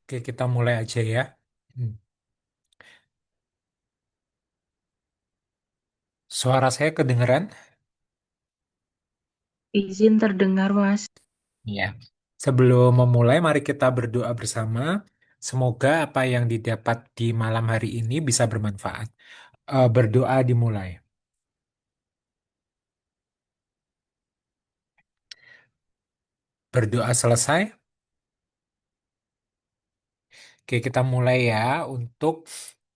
Oke, kita mulai aja ya. Hmm. Suara saya kedengeran? Izin terdengar, Mas. Ya. Sebelum memulai, mari kita berdoa bersama. Semoga apa yang didapat di malam hari ini bisa bermanfaat. Berdoa dimulai. Berdoa selesai. Oke, kita mulai ya untuk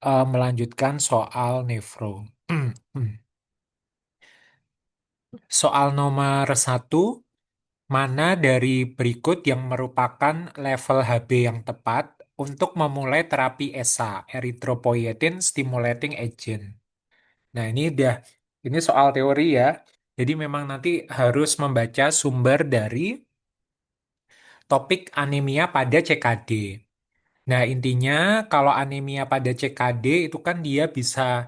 melanjutkan soal nefro. Soal nomor satu. Mana dari berikut yang merupakan level HB yang tepat untuk memulai terapi ESA, Erythropoietin Stimulating Agent? Nah, ini soal teori ya. Jadi memang nanti harus membaca sumber dari topik anemia pada CKD. Nah, intinya kalau anemia pada CKD itu kan dia bisa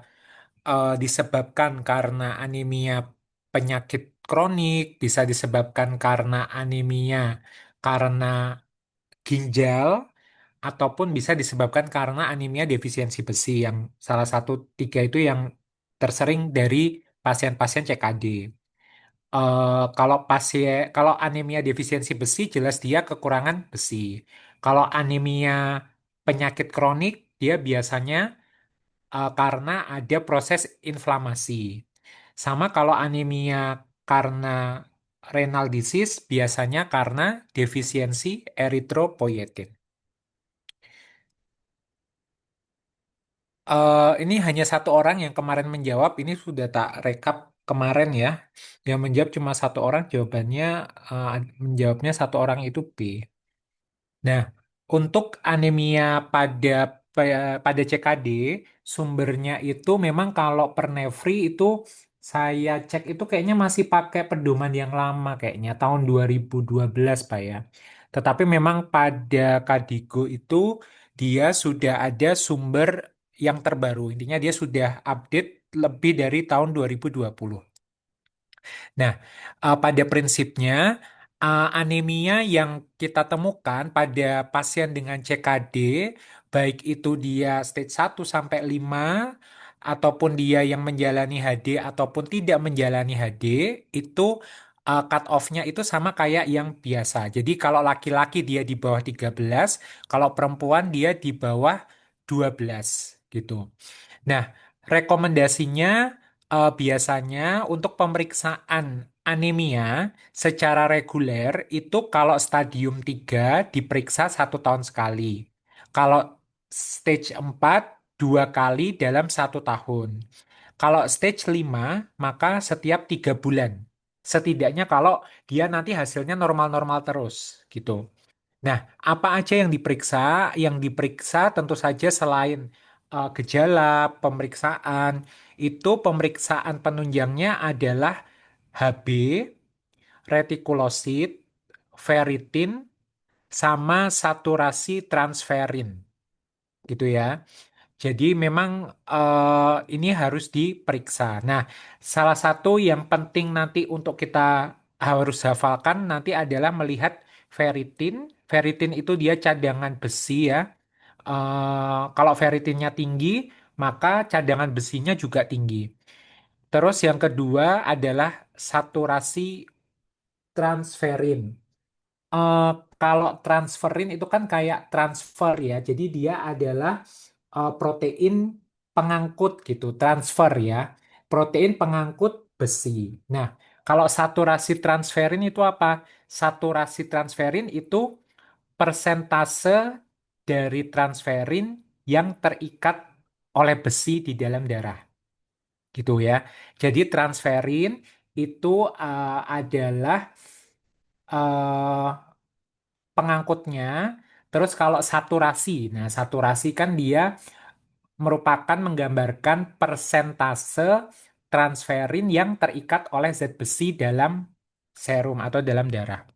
disebabkan karena anemia penyakit kronik, bisa disebabkan karena anemia karena ginjal, ataupun bisa disebabkan karena anemia defisiensi besi yang salah satu tiga itu yang tersering dari pasien-pasien CKD. Kalau anemia defisiensi besi jelas dia kekurangan besi. Kalau anemia penyakit kronik dia biasanya karena ada proses inflamasi. Sama kalau anemia karena renal disease biasanya karena defisiensi eritropoietin. Ini hanya satu orang yang kemarin menjawab. Ini sudah tak rekap kemarin ya. Yang menjawab cuma satu orang. Jawabannya menjawabnya satu orang itu B. Nah, untuk anemia pada CKD, sumbernya itu memang kalau Pernefri itu saya cek itu kayaknya masih pakai pedoman yang lama kayaknya tahun 2012 Pak ya. Tetapi memang pada Kadigo itu dia sudah ada sumber yang terbaru. Intinya dia sudah update lebih dari tahun 2020. Nah, pada prinsipnya anemia yang kita temukan pada pasien dengan CKD, baik itu dia stage 1 sampai 5 ataupun dia yang menjalani HD ataupun tidak menjalani HD, itu cut off-nya itu sama kayak yang biasa. Jadi kalau laki-laki dia di bawah 13, kalau perempuan dia di bawah 12 gitu. Nah, rekomendasinya biasanya untuk pemeriksaan anemia secara reguler itu kalau stadium 3 diperiksa 1 tahun sekali. Kalau stage 4 2 kali dalam 1 tahun. Kalau stage 5 maka setiap 3 bulan. Setidaknya kalau dia nanti hasilnya normal-normal terus gitu. Nah, apa aja yang diperiksa? Yang diperiksa tentu saja selain gejala pemeriksaan, itu pemeriksaan penunjangnya adalah HB, retikulosit, ferritin, sama saturasi transferin, gitu ya. Jadi memang ini harus diperiksa. Nah, salah satu yang penting nanti untuk kita harus hafalkan nanti adalah melihat ferritin. Ferritin itu dia cadangan besi ya. Kalau ferritinnya tinggi, maka cadangan besinya juga tinggi. Terus yang kedua adalah saturasi transferin. Eh, Kalau transferin itu kan kayak transfer ya. Jadi dia adalah protein pengangkut gitu, transfer ya. Protein pengangkut besi. Nah, kalau saturasi transferin itu apa? Saturasi transferin itu persentase dari transferin yang terikat oleh besi di dalam darah. Gitu ya. Jadi transferin itu adalah eh, pengangkutnya. Terus kalau saturasi, nah saturasi kan dia merupakan menggambarkan persentase transferin yang terikat oleh zat besi dalam serum atau dalam darah.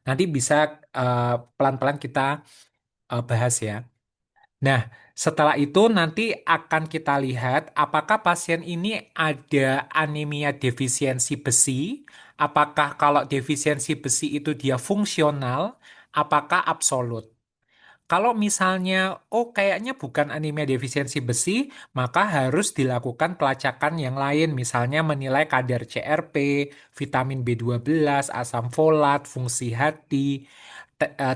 Nanti bisa pelan-pelan kita bahas ya. Nah, setelah itu nanti akan kita lihat apakah pasien ini ada anemia defisiensi besi, apakah kalau defisiensi besi itu dia fungsional apakah absolut. Kalau misalnya, oh kayaknya bukan anemia defisiensi besi, maka harus dilakukan pelacakan yang lain, misalnya menilai kadar CRP, vitamin B12, asam folat, fungsi hati,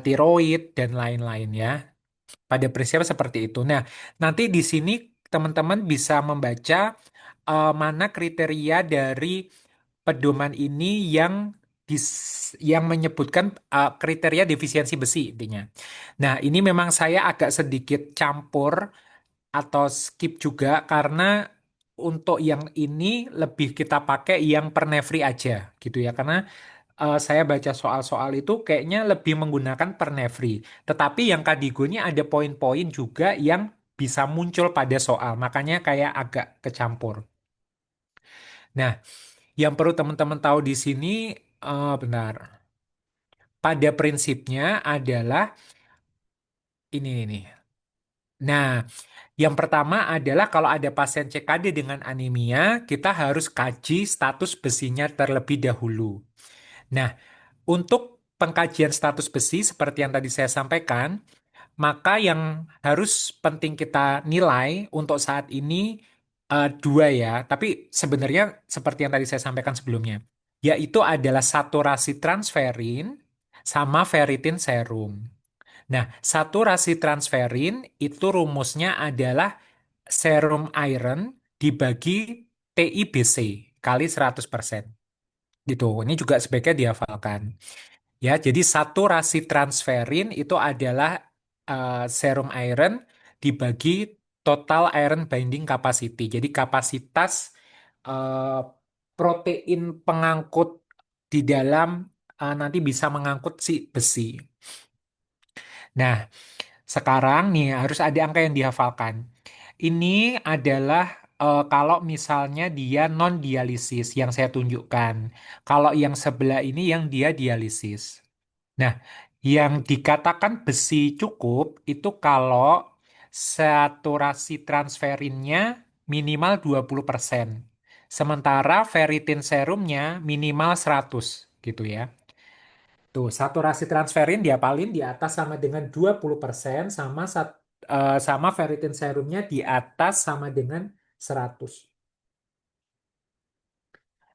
tiroid, dan lain-lain ya. Pada prinsipnya seperti itu. Nah, nanti di sini teman-teman bisa membaca mana kriteria dari pedoman ini yang menyebutkan kriteria defisiensi besi intinya. Nah, ini memang saya agak sedikit campur atau skip juga karena untuk yang ini lebih kita pakai yang per Nevri aja gitu ya. Karena saya baca soal-soal itu kayaknya lebih menggunakan per Nevri. Tetapi yang Kadigo ini ada poin-poin juga yang bisa muncul pada soal. Makanya kayak agak kecampur. Nah, yang perlu teman-teman tahu di sini, benar. Pada prinsipnya adalah ini nih. Nah, yang pertama adalah kalau ada pasien CKD dengan anemia, kita harus kaji status besinya terlebih dahulu. Nah, untuk pengkajian status besi seperti yang tadi saya sampaikan, maka yang harus penting kita nilai untuk saat ini dua ya, tapi sebenarnya seperti yang tadi saya sampaikan sebelumnya, yaitu adalah saturasi transferin sama ferritin serum. Nah, saturasi transferin itu rumusnya adalah serum iron dibagi TIBC kali 100%. Gitu. Ini juga sebaiknya dihafalkan. Ya, jadi saturasi transferin itu adalah serum iron dibagi total iron binding capacity. Jadi kapasitas eh, protein pengangkut di dalam nanti bisa mengangkut si besi. Nah, sekarang nih harus ada angka yang dihafalkan. Ini adalah kalau misalnya dia non dialisis yang saya tunjukkan. Kalau yang sebelah ini yang dia dialisis. Nah, yang dikatakan besi cukup itu kalau saturasi transferinnya minimal 20%. Sementara ferritin serumnya minimal 100 gitu ya. Tuh, saturasi transferin diapalin di atas sama dengan 20% sama ferritin serumnya di atas sama dengan 100.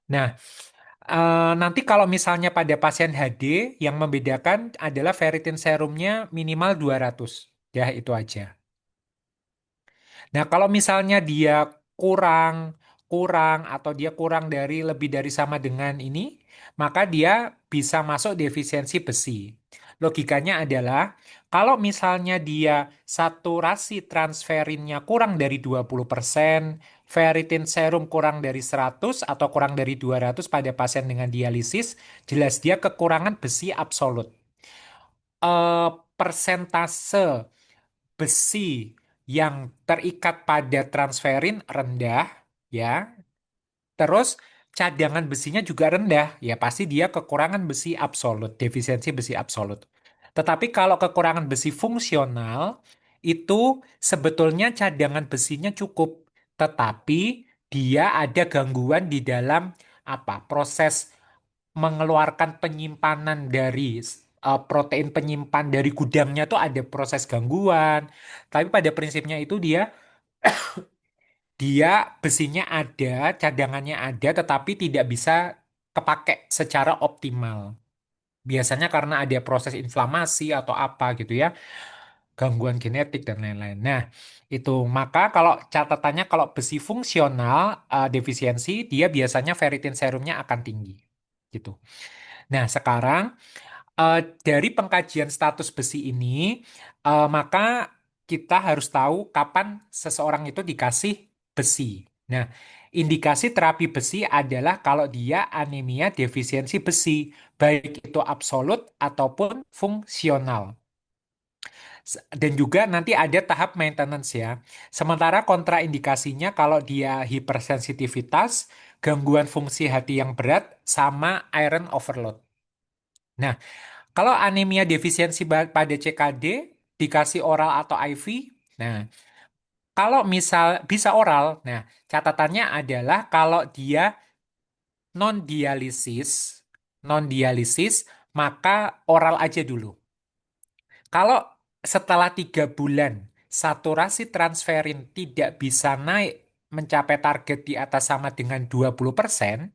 Nah, nanti kalau misalnya pada pasien HD yang membedakan adalah ferritin serumnya minimal 200. Ya, itu aja. Nah, kalau misalnya dia kurang, kurang, atau dia kurang dari lebih dari sama dengan ini, maka dia bisa masuk defisiensi besi. Logikanya adalah, kalau misalnya dia saturasi transferinnya kurang dari 20%, ferritin serum kurang dari 100 atau kurang dari 200 pada pasien dengan dialisis, jelas dia kekurangan besi absolut. Persentase besi yang terikat pada transferin rendah, ya. Terus cadangan besinya juga rendah, ya pasti dia kekurangan besi absolut, defisiensi besi absolut. Tetapi kalau kekurangan besi fungsional, itu sebetulnya cadangan besinya cukup, tetapi dia ada gangguan di dalam proses mengeluarkan penyimpanan dari protein penyimpan dari gudangnya tuh ada proses gangguan. Tapi pada prinsipnya itu dia dia besinya ada, cadangannya ada, tetapi tidak bisa kepake secara optimal. Biasanya karena ada proses inflamasi atau apa gitu ya, gangguan genetik dan lain-lain. Nah, itu maka kalau catatannya kalau besi fungsional defisiensi, dia biasanya ferritin serumnya akan tinggi. Gitu. Nah, sekarang eh, dari pengkajian status besi ini, maka kita harus tahu kapan seseorang itu dikasih besi. Nah, indikasi terapi besi adalah kalau dia anemia defisiensi besi, baik itu absolut ataupun fungsional. Dan juga nanti ada tahap maintenance ya. Sementara kontraindikasinya kalau dia hipersensitivitas, gangguan fungsi hati yang berat, sama iron overload. Nah, kalau anemia defisiensi pada CKD dikasih oral atau IV, nah kalau misal bisa oral, nah catatannya adalah kalau dia non dialisis, non dialisis maka oral aja dulu. Kalau setelah 3 bulan saturasi transferin tidak bisa naik mencapai target di atas sama dengan 20%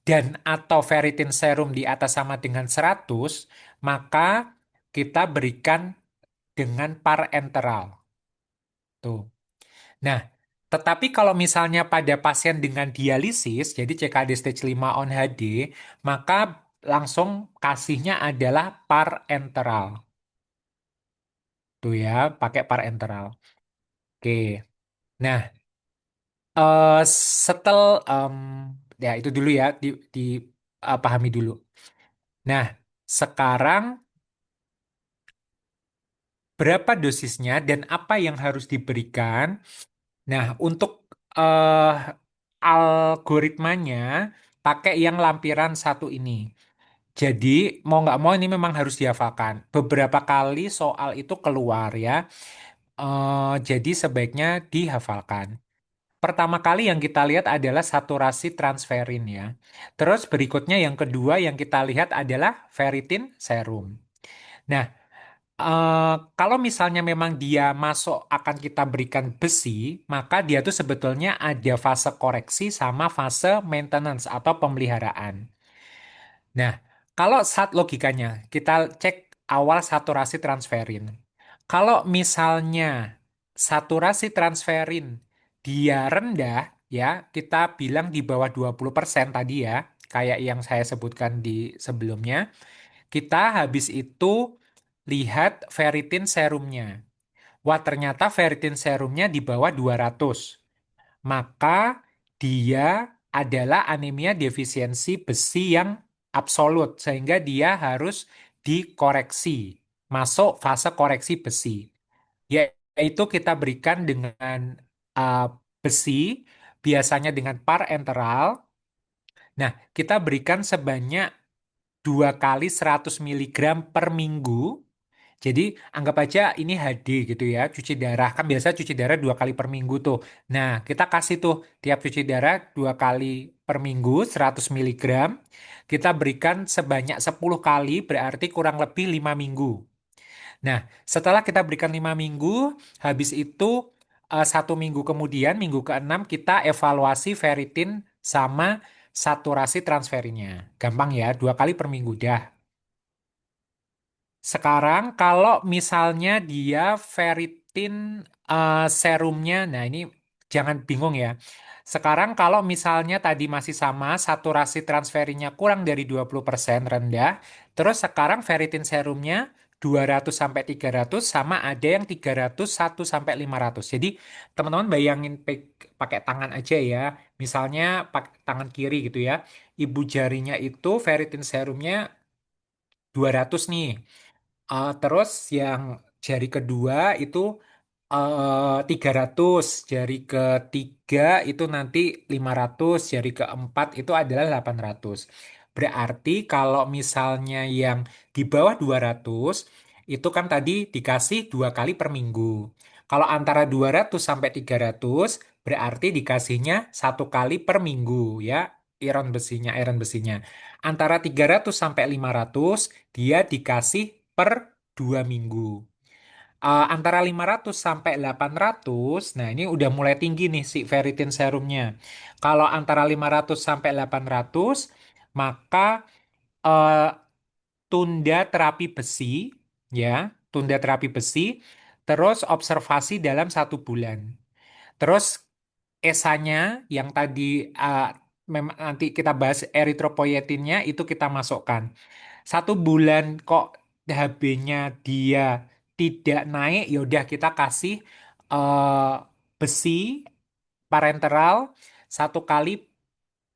dan atau ferritin serum di atas sama dengan 100, maka kita berikan dengan parenteral. Tuh. Nah, tetapi kalau misalnya pada pasien dengan dialisis, jadi CKD stage 5 on HD, maka langsung kasihnya adalah parenteral. Tuh ya, pakai parenteral. Oke. Nah, setel ya itu dulu ya pahami dulu. Nah, sekarang berapa dosisnya dan apa yang harus diberikan? Nah, untuk eh, algoritmanya pakai yang lampiran satu ini. Jadi, mau nggak mau ini memang harus dihafalkan. Beberapa kali soal itu keluar ya. Jadi sebaiknya dihafalkan. Pertama kali yang kita lihat adalah saturasi transferin ya. Terus berikutnya yang kedua yang kita lihat adalah ferritin serum. Nah, kalau misalnya memang dia masuk akan kita berikan besi, maka dia tuh sebetulnya ada fase koreksi sama fase maintenance atau pemeliharaan. Nah, kalau saat logikanya kita cek awal saturasi transferin. Kalau misalnya saturasi transferin dia rendah, ya kita bilang di bawah 20% tadi ya, kayak yang saya sebutkan di sebelumnya, kita habis itu lihat ferritin serumnya. Wah, ternyata ferritin serumnya di bawah 200. Maka dia adalah anemia defisiensi besi yang absolut, sehingga dia harus dikoreksi, masuk fase koreksi besi. Yaitu kita berikan dengan uh, besi, biasanya dengan parenteral. Nah, kita berikan sebanyak 2 kali 100 mg per minggu. Jadi anggap aja ini HD gitu ya, cuci darah. Kan biasa cuci darah 2 kali per minggu tuh. Nah, kita kasih tuh tiap cuci darah 2 kali per minggu 100 mg. Kita berikan sebanyak 10 kali berarti kurang lebih 5 minggu. Nah, setelah kita berikan 5 minggu, habis itu 1 minggu kemudian, minggu ke-6 kita evaluasi ferritin sama saturasi transferinnya. Gampang ya, 2 kali per minggu dah. Sekarang kalau misalnya dia ferritin serumnya, nah ini jangan bingung ya. Sekarang kalau misalnya tadi masih sama, saturasi transferinnya kurang dari 20% rendah, terus sekarang ferritin serumnya 200 sampai 300 sama ada yang 301 sampai 500. Jadi teman-teman bayangin pakai tangan aja ya. Misalnya pakai tangan kiri gitu ya. Ibu jarinya itu ferritin serumnya 200 nih. Terus yang jari kedua itu 300, jari ketiga itu nanti 500, jari keempat itu adalah 800. Berarti kalau misalnya yang di bawah 200 itu kan tadi dikasih 2 kali per minggu. Kalau antara 200 sampai 300 berarti dikasihnya 1 kali per minggu ya, iron besinya. Antara 300 sampai 500 dia dikasih per 2 minggu. Antara 500 sampai 800, nah ini udah mulai tinggi nih si ferritin serumnya. Kalau antara 500 sampai 800, maka eh, tunda terapi besi, ya, tunda terapi besi, terus observasi dalam 1 bulan. Terus esanya yang tadi eh, nanti kita bahas eritropoietinnya itu kita masukkan. 1 bulan kok HB-nya dia tidak naik, yaudah kita kasih eh, besi parenteral 1 kali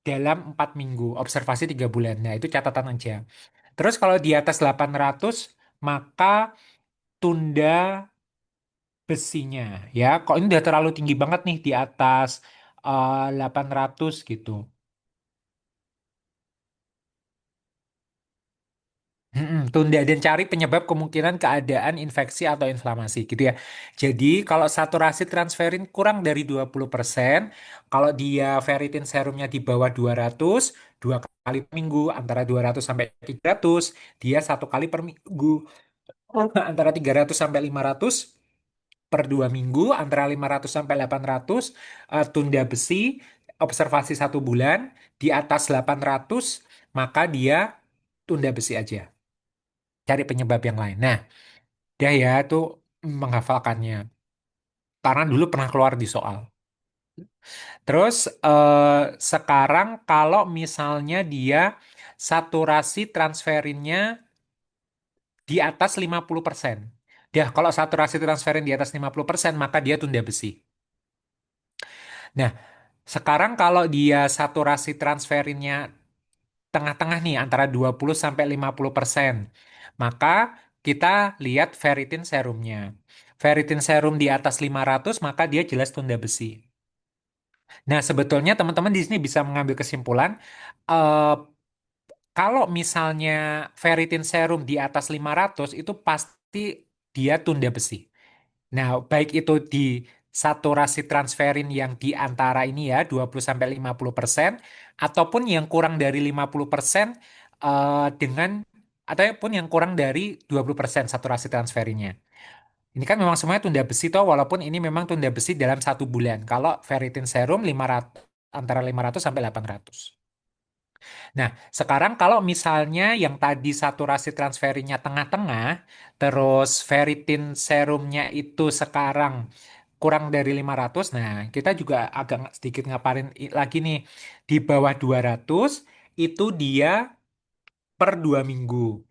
dalam 4 minggu, observasi 3 bulan. Nah, itu catatan aja. Terus kalau di atas 800, maka tunda besinya. Ya, kok ini udah terlalu tinggi banget nih di atas 800 gitu. Tunda dan cari penyebab kemungkinan keadaan infeksi atau inflamasi gitu ya. Jadi kalau saturasi transferin kurang dari 20%, kalau dia ferritin serumnya di bawah 200, 2 kali per minggu, antara 200 sampai 300, dia 1 kali per minggu. antara 300 sampai 500 per 2 minggu, antara 500 sampai 800 tunda besi, observasi 1 bulan, di atas 800 maka dia tunda besi aja, cari penyebab yang lain. Nah, dia ya itu menghafalkannya, karena dulu pernah keluar di soal. Terus sekarang kalau misalnya dia saturasi transferinnya di atas 50%. Dia kalau saturasi transferin di atas 50%, maka dia tunda besi. Nah, sekarang kalau dia saturasi transferinnya tengah-tengah nih antara 20 sampai 50%, maka kita lihat ferritin serumnya. Ferritin serum di atas 500, maka dia jelas tunda besi. Nah, sebetulnya teman-teman di sini bisa mengambil kesimpulan, eh, kalau misalnya ferritin serum di atas 500 itu pasti dia tunda besi. Nah, baik itu di saturasi transferin yang di antara ini ya 20 sampai 50% ataupun yang kurang dari 50% dengan ataupun yang kurang dari 20% saturasi transferinnya. Ini kan memang semuanya tunda besi toh, walaupun ini memang tunda besi dalam 1 bulan. Kalau ferritin serum 500 antara 500 sampai 800. Nah, sekarang kalau misalnya yang tadi saturasi transferinnya tengah-tengah, terus ferritin serumnya itu sekarang kurang dari 500, nah kita juga agak sedikit ngaparin lagi nih. Di bawah 200, itu dia per 2 minggu.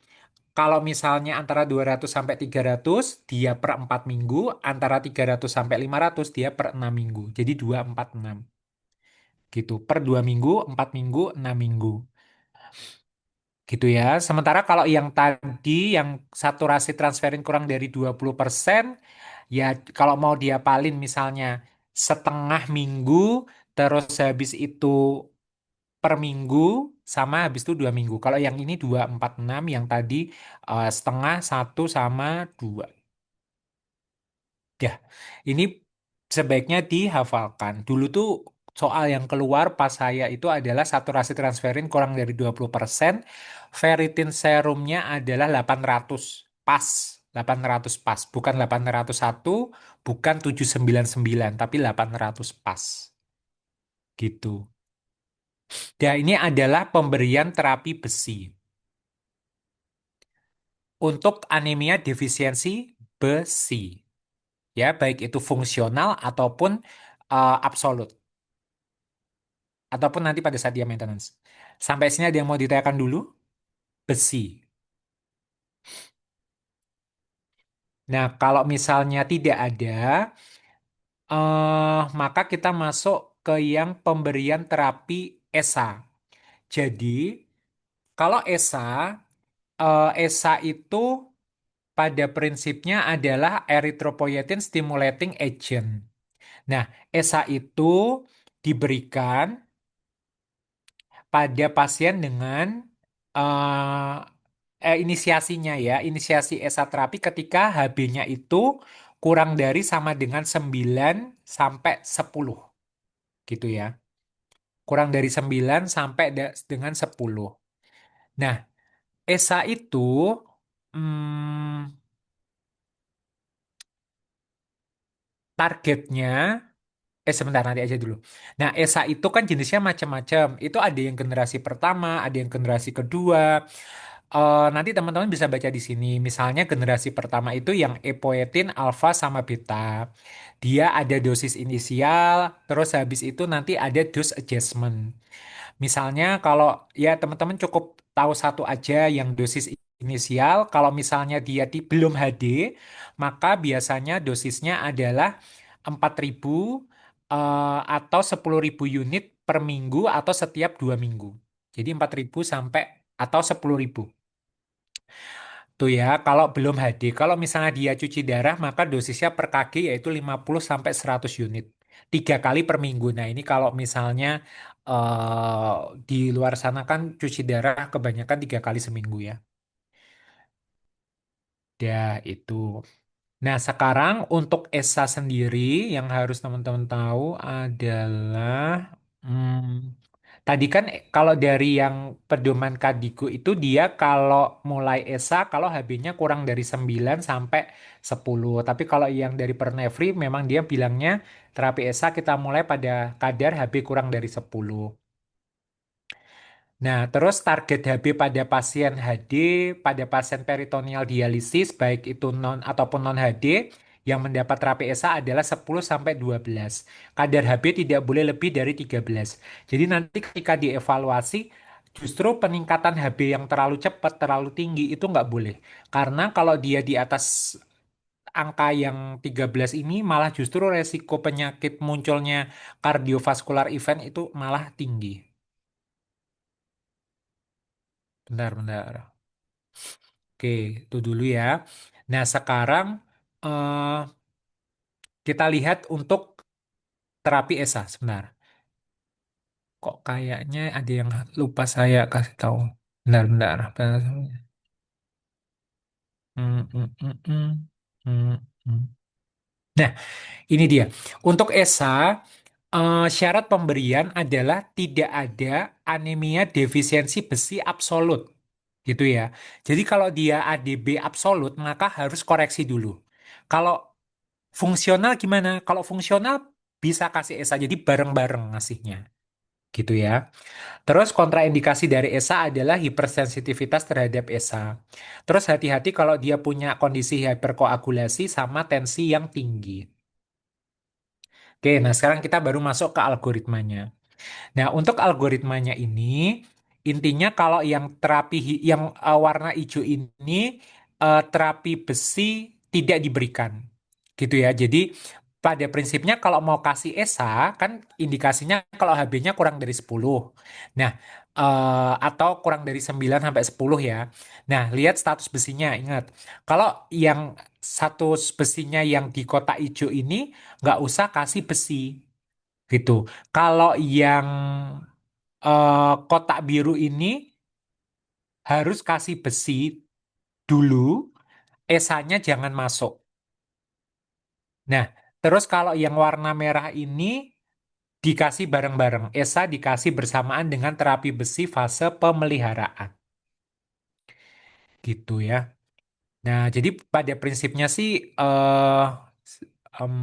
Kalau misalnya antara 200 sampai 300, dia per 4 minggu. Antara 300 sampai 500, dia per 6 minggu. Jadi 2, 4, 6. Gitu. Per 2 minggu, 4 minggu, 6 minggu. Gitu ya. Sementara kalau yang tadi, yang saturasi transferin kurang dari 20%, ya kalau mau diapalin misalnya setengah minggu, terus habis itu per minggu, sama habis itu 2 minggu. Kalau yang ini 2, 4, 6, yang tadi setengah, 1, sama 2. Ya, ini sebaiknya dihafalkan. Dulu tuh soal yang keluar pas saya itu adalah saturasi transferin kurang dari 20%, ferritin serumnya adalah 800 pas. 800 pas, bukan 801, bukan 799, tapi 800 pas. Gitu. Dan ini adalah pemberian terapi besi untuk anemia defisiensi besi. Ya, baik itu fungsional ataupun absolut. Ataupun nanti pada saat dia maintenance. Sampai sini ada yang mau ditanyakan dulu? Besi. Nah, kalau misalnya tidak ada, maka kita masuk ke yang pemberian terapi ESA. Jadi, kalau ESA, ESA itu pada prinsipnya adalah erythropoietin stimulating agent. Nah, ESA itu diberikan pada pasien dengan inisiasinya ya, inisiasi ESA terapi ketika HB-nya itu kurang dari sama dengan 9 sampai 10 gitu ya. Kurang dari 9 sampai dengan 10. Nah, ESA itu hmm, targetnya sebentar nanti aja dulu. Nah, ESA itu kan jenisnya macam-macam. Itu ada yang generasi pertama, ada yang generasi kedua. Nanti teman-teman bisa baca di sini. Misalnya generasi pertama itu yang epoetin alfa sama beta. Dia ada dosis inisial, terus habis itu nanti ada dose adjustment. Misalnya kalau ya teman-teman cukup tahu satu aja yang dosis inisial, kalau misalnya dia belum HD, maka biasanya dosisnya adalah 4.000 atau 10.000 unit per minggu atau setiap 2 minggu. Jadi 4.000 sampai atau 10.000. Tuh ya, kalau belum HD. Kalau misalnya dia cuci darah, maka dosisnya per kg yaitu 50 sampai 100 unit. 3 kali per minggu. Nah, ini kalau misalnya di luar sana kan cuci darah kebanyakan 3 kali seminggu ya. Ya, itu. Nah, sekarang untuk ESA sendiri yang harus teman-teman tahu adalah hmm, Tadi kan kalau dari yang pedoman Kadiku itu dia kalau mulai ESA kalau HB-nya kurang dari 9 sampai 10. Tapi kalau yang dari Pernefri memang dia bilangnya terapi ESA kita mulai pada kadar HB kurang dari 10. Nah, terus target HB pada pasien HD, pada pasien peritoneal dialisis, baik itu non ataupun non HD, yang mendapat terapi ESA adalah 10 sampai 12. Kadar HB tidak boleh lebih dari 13. Jadi nanti ketika dievaluasi, justru peningkatan HB yang terlalu cepat, terlalu tinggi, itu nggak boleh. Karena kalau dia di atas angka yang 13 ini, malah justru resiko penyakit munculnya kardiovaskular event itu malah tinggi. Benar-benar. Oke, itu dulu ya. Nah, sekarang eh, kita lihat untuk terapi ESA sebentar. Kok kayaknya ada yang lupa saya kasih tahu. Benar-benar. Hmm, hmm, hmm, hmm. Hmm, hmm. Nah, ini dia. Untuk ESA, syarat pemberian adalah tidak ada anemia defisiensi besi absolut. Gitu ya. Jadi kalau dia ADB absolut, maka harus koreksi dulu. Kalau fungsional gimana? Kalau fungsional bisa kasih ESA, jadi bareng-bareng ngasihnya. Gitu ya. Terus kontraindikasi dari ESA adalah hipersensitivitas terhadap ESA. Terus hati-hati kalau dia punya kondisi hiperkoagulasi sama tensi yang tinggi. Oke, nah sekarang kita baru masuk ke algoritmanya. Nah, untuk algoritmanya ini, intinya kalau yang terapi yang warna hijau ini, terapi besi tidak diberikan. Gitu ya. Jadi, pada prinsipnya kalau mau kasih ESA, kan indikasinya kalau HB-nya kurang dari 10. Nah, atau kurang dari 9 sampai 10 ya. Nah, lihat status besinya. Ingat, kalau yang status besinya yang di kotak hijau ini, nggak usah kasih besi gitu. Kalau yang kotak biru ini harus kasih besi dulu, esanya jangan masuk. Nah, terus kalau yang warna merah ini dikasih bareng-bareng. ESA dikasih bersamaan dengan terapi besi fase pemeliharaan. Gitu ya. Nah, jadi pada prinsipnya sih s- em,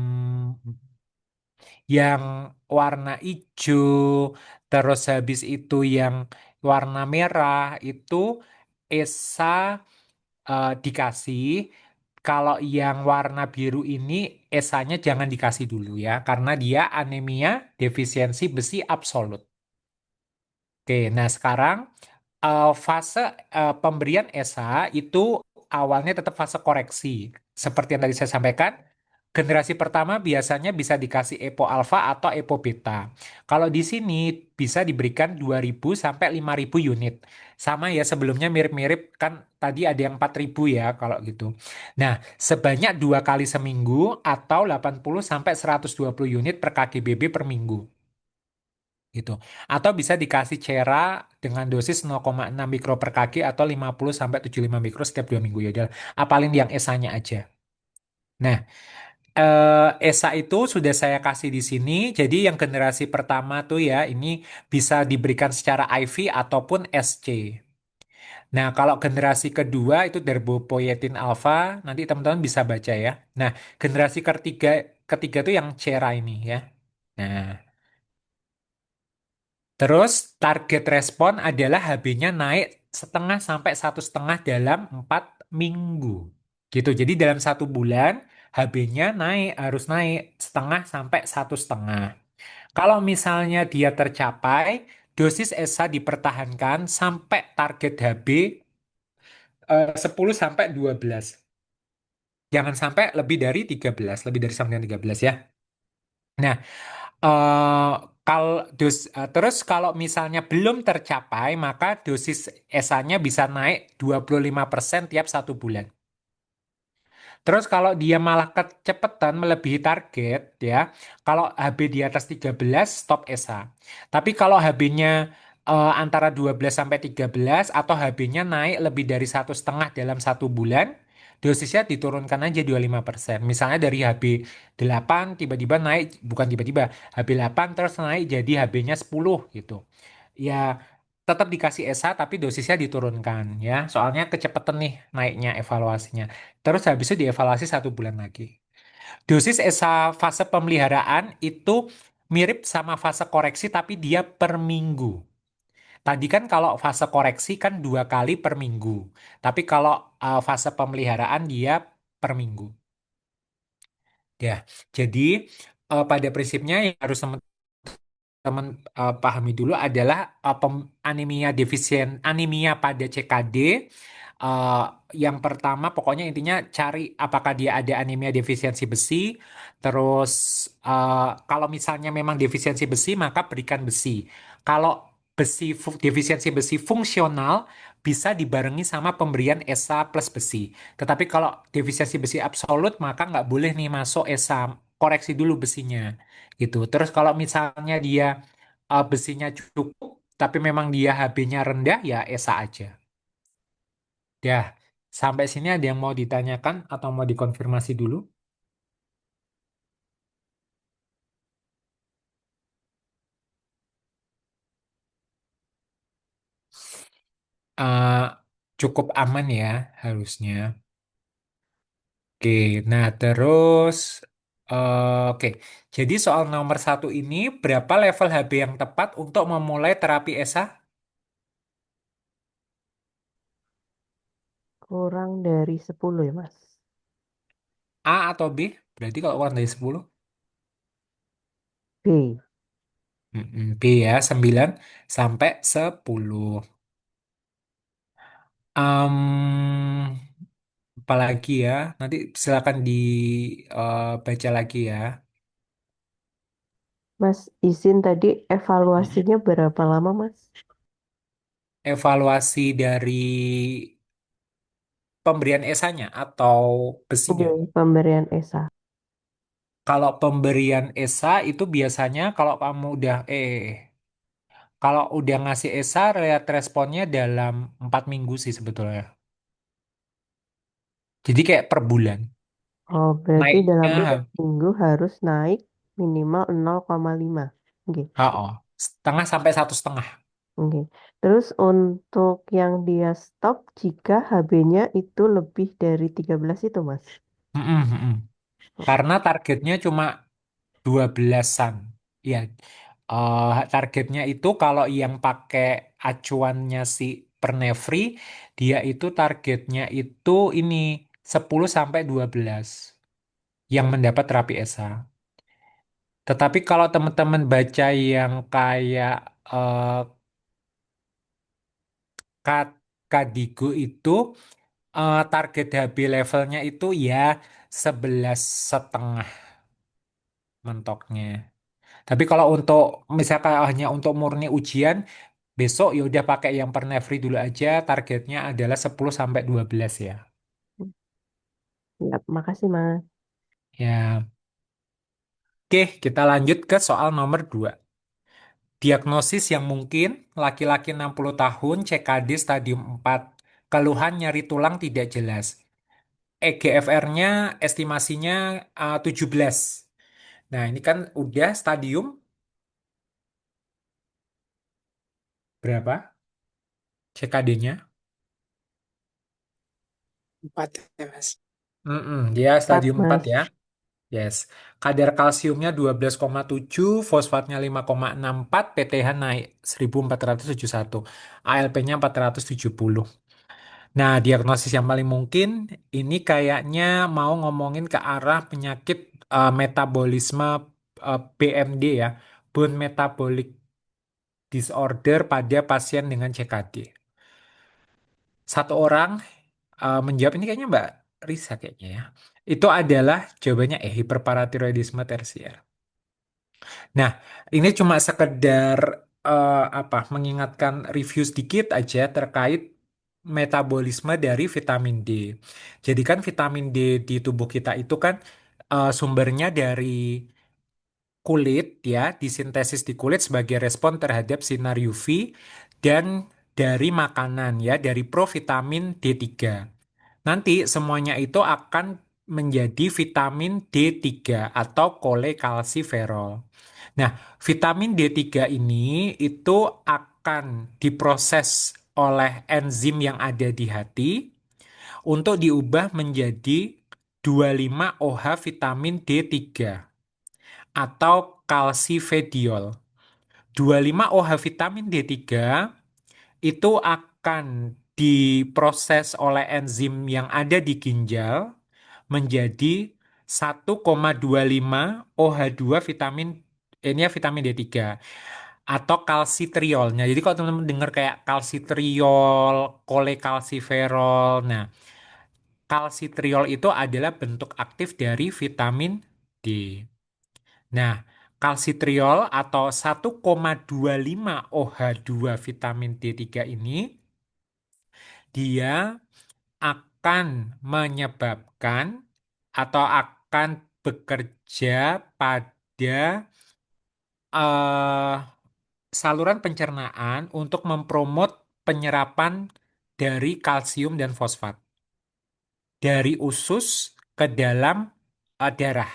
yang warna hijau, terus habis itu yang warna merah itu ESA dikasih. Kalau yang warna biru ini esanya jangan dikasih dulu ya, karena dia anemia defisiensi besi absolut. Oke, nah sekarang fase pemberian ESA itu awalnya tetap fase koreksi. Seperti yang tadi saya sampaikan, generasi pertama biasanya bisa dikasih EPO alfa atau EPO beta. Kalau di sini bisa diberikan 2.000 sampai 5.000 unit. Sama ya sebelumnya mirip-mirip kan tadi ada yang 4.000 ya kalau gitu. Nah, sebanyak 2 kali seminggu atau 80 sampai 120 unit per KGBB per minggu gitu. Atau bisa dikasih cera dengan dosis 0,6 mikro per kaki atau 50 sampai 75 mikro setiap 2 minggu ya. Udah, apalin yang esanya aja. Nah, ESA itu sudah saya kasih di sini. Jadi yang generasi pertama tuh ya, ini bisa diberikan secara IV ataupun SC. Nah, kalau generasi kedua itu derbopoietin alfa, nanti teman-teman bisa baca ya. Nah, generasi ketiga tuh yang cera ini ya. Nah, terus target respon adalah HB-nya naik setengah sampai 1,5 dalam 4 minggu. Gitu. Jadi dalam 1 bulan HB-nya harus naik setengah sampai 1,5. Kalau misalnya dia tercapai, dosis ESA dipertahankan sampai target HB 10 sampai 12. Jangan sampai lebih dari 13, lebih dari sampai dengan 13 ya. Nah, eh terus kalau misalnya belum tercapai, maka dosis ESA-nya bisa naik 25% tiap 1 bulan. Terus kalau dia malah kecepatan melebihi target, ya, kalau HB di atas 13, stop ESA. Tapi kalau HB-nya antara 12 sampai 13 atau HB-nya naik lebih dari 1,5 dalam 1 bulan, dosisnya diturunkan aja 25%. Misalnya dari HB 8 tiba-tiba naik, bukan tiba-tiba, HB 8 terus naik jadi HB-nya 10 gitu. ya tetap dikasih ESA tapi dosisnya diturunkan ya. Soalnya kecepatan nih naiknya evaluasinya. Terus habis itu dievaluasi 1 bulan lagi. Dosis ESA fase pemeliharaan itu mirip sama fase koreksi tapi dia per minggu. Tadi kan kalau fase koreksi kan 2 kali per minggu. Tapi kalau fase pemeliharaan dia per minggu. Ya, jadi pada prinsipnya yang harus teman pahami dulu adalah anemia defisien anemia pada CKD. eh, yang pertama pokoknya intinya cari apakah dia ada anemia defisiensi besi. Terus kalau misalnya memang defisiensi besi maka berikan besi. Kalau defisiensi besi fungsional bisa dibarengi sama pemberian ESA plus besi. Tetapi kalau defisiensi besi absolut maka nggak boleh nih masuk ESA, koreksi dulu besinya gitu. Terus kalau misalnya dia besinya cukup, tapi memang dia HB-nya rendah, ya ESA aja. Ya, sampai sini ada yang mau ditanyakan atau mau dikonfirmasi dulu? Eh, Cukup aman ya, harusnya. Oke, nah terus, oke. Jadi soal nomor 1 ini, berapa level HB yang tepat untuk memulai terapi ESA? Kurang dari 10 ya, Mas. A atau B? Berarti kalau kurang dari 10? B. B ya, 9 sampai 10. Apalagi ya, nanti silakan dibaca lagi ya. Mas, izin tadi evaluasinya berapa lama, Mas? Evaluasi dari pemberian esanya atau besinya. Iya, pemberian ESA. Kalau pemberian ESA itu biasanya kalau kamu udah kalau udah ngasih ESA, lihat responnya dalam 4 minggu sih sebetulnya. Jadi kayak per bulan. Oh, berarti dalam Naiknya, 4 minggu harus naik minimal 0,5. Oke, oh, setengah sampai 1,5. oke. Terus untuk yang dia stop jika HB-nya itu lebih dari 13 itu, Mas. Mm-mm, mm-mm. Karena targetnya cuma 12-an. Ya, targetnya itu kalau yang pakai acuannya si Pernevri, dia itu targetnya itu ini 10 sampai 12 yang mendapat terapi ESA. Tetapi kalau teman-teman baca yang kayak eh, Kadigo itu target HB levelnya itu ya 11,5 mentoknya. Tapi kalau untuk misalkan hanya untuk murni ujian, besok ya udah pakai yang per Nevri dulu aja, targetnya adalah 10 sampai 12 ya. Ya, makasih, Mas. Ya, oke, kita lanjut ke soal nomor 2. Diagnosis yang mungkin, laki-laki 60 tahun, CKD stadium 4, keluhan nyeri tulang tidak jelas. EGFR-nya estimasinya 17. Nah, ini kan udah stadium berapa CKD-nya? 4 ya, Mas. Dia 4, stadium 4 Mas. ya. Yes. Kadar kalsiumnya 12,7, fosfatnya 5,64, PTH naik 1471, ALP-nya 470. Nah, diagnosis yang paling mungkin ini kayaknya mau ngomongin ke arah penyakit metabolisme BMD ya, bone metabolic disorder pada pasien dengan CKD. Satu orang menjawab ini kayaknya Mbak Risa kayaknya ya. Itu adalah jawabannya hiperparatiroidisme tersier. Nah, ini cuma sekedar mengingatkan review sedikit aja terkait metabolisme dari vitamin D. Jadi kan vitamin D di tubuh kita itu kan sumbernya dari kulit ya, disintesis di kulit sebagai respon terhadap sinar UV dan dari makanan ya, dari provitamin D3. Nanti semuanya itu akan menjadi vitamin D3 atau kolekalsiferol. Nah, vitamin D3 ini itu akan diproses oleh enzim yang ada di hati untuk diubah menjadi 25-OH vitamin D3 atau kalsifediol. 25-OH vitamin D3 itu akan diproses oleh enzim yang ada di ginjal menjadi 1,25 OH2 vitamin ini ya vitamin D3 atau kalsitriolnya. Jadi kalau teman-teman dengar kayak kalsitriol, kolekalsiferol, nah kalsitriol itu adalah bentuk aktif dari vitamin D. Nah, kalsitriol atau 1,25 OH2 vitamin D3 ini dia akan menyebabkan atau akan bekerja pada eh, saluran pencernaan untuk mempromot penyerapan dari kalsium dan fosfat dari usus ke dalam darah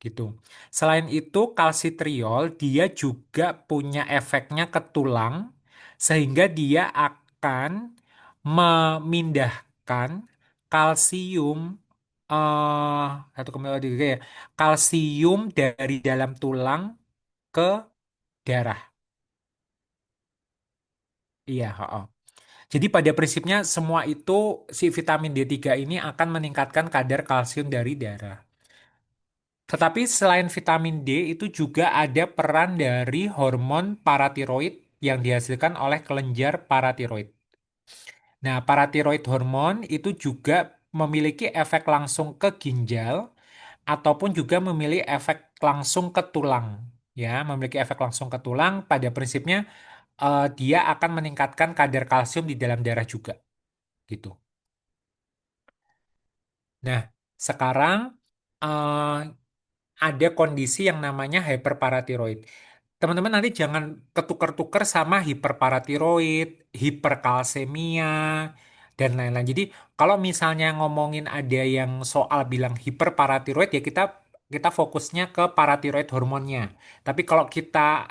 gitu. Selain itu, kalsitriol dia juga punya efeknya ke tulang sehingga dia akan memindahkan kalsium eh 1,3 ya. Kalsium dari dalam tulang ke darah. Iya, heeh. Jadi pada prinsipnya semua itu si vitamin D3 ini akan meningkatkan kadar kalsium dari darah. Tetapi selain vitamin D itu juga ada peran dari hormon paratiroid yang dihasilkan oleh kelenjar paratiroid. Nah, paratiroid hormon itu juga memiliki efek langsung ke ginjal ataupun juga memiliki efek langsung ke tulang. Ya, memiliki efek langsung ke tulang pada prinsipnya dia akan meningkatkan kadar kalsium di dalam darah juga gitu. Nah, sekarang eh, ada kondisi yang namanya hyperparatiroid. Teman-teman nanti jangan ketukar-tukar sama hiperparatiroid, hiperkalsemia, dan lain-lain. Jadi kalau misalnya ngomongin ada yang soal bilang hiperparatiroid ya kita fokusnya ke paratiroid hormonnya. Tapi kalau kita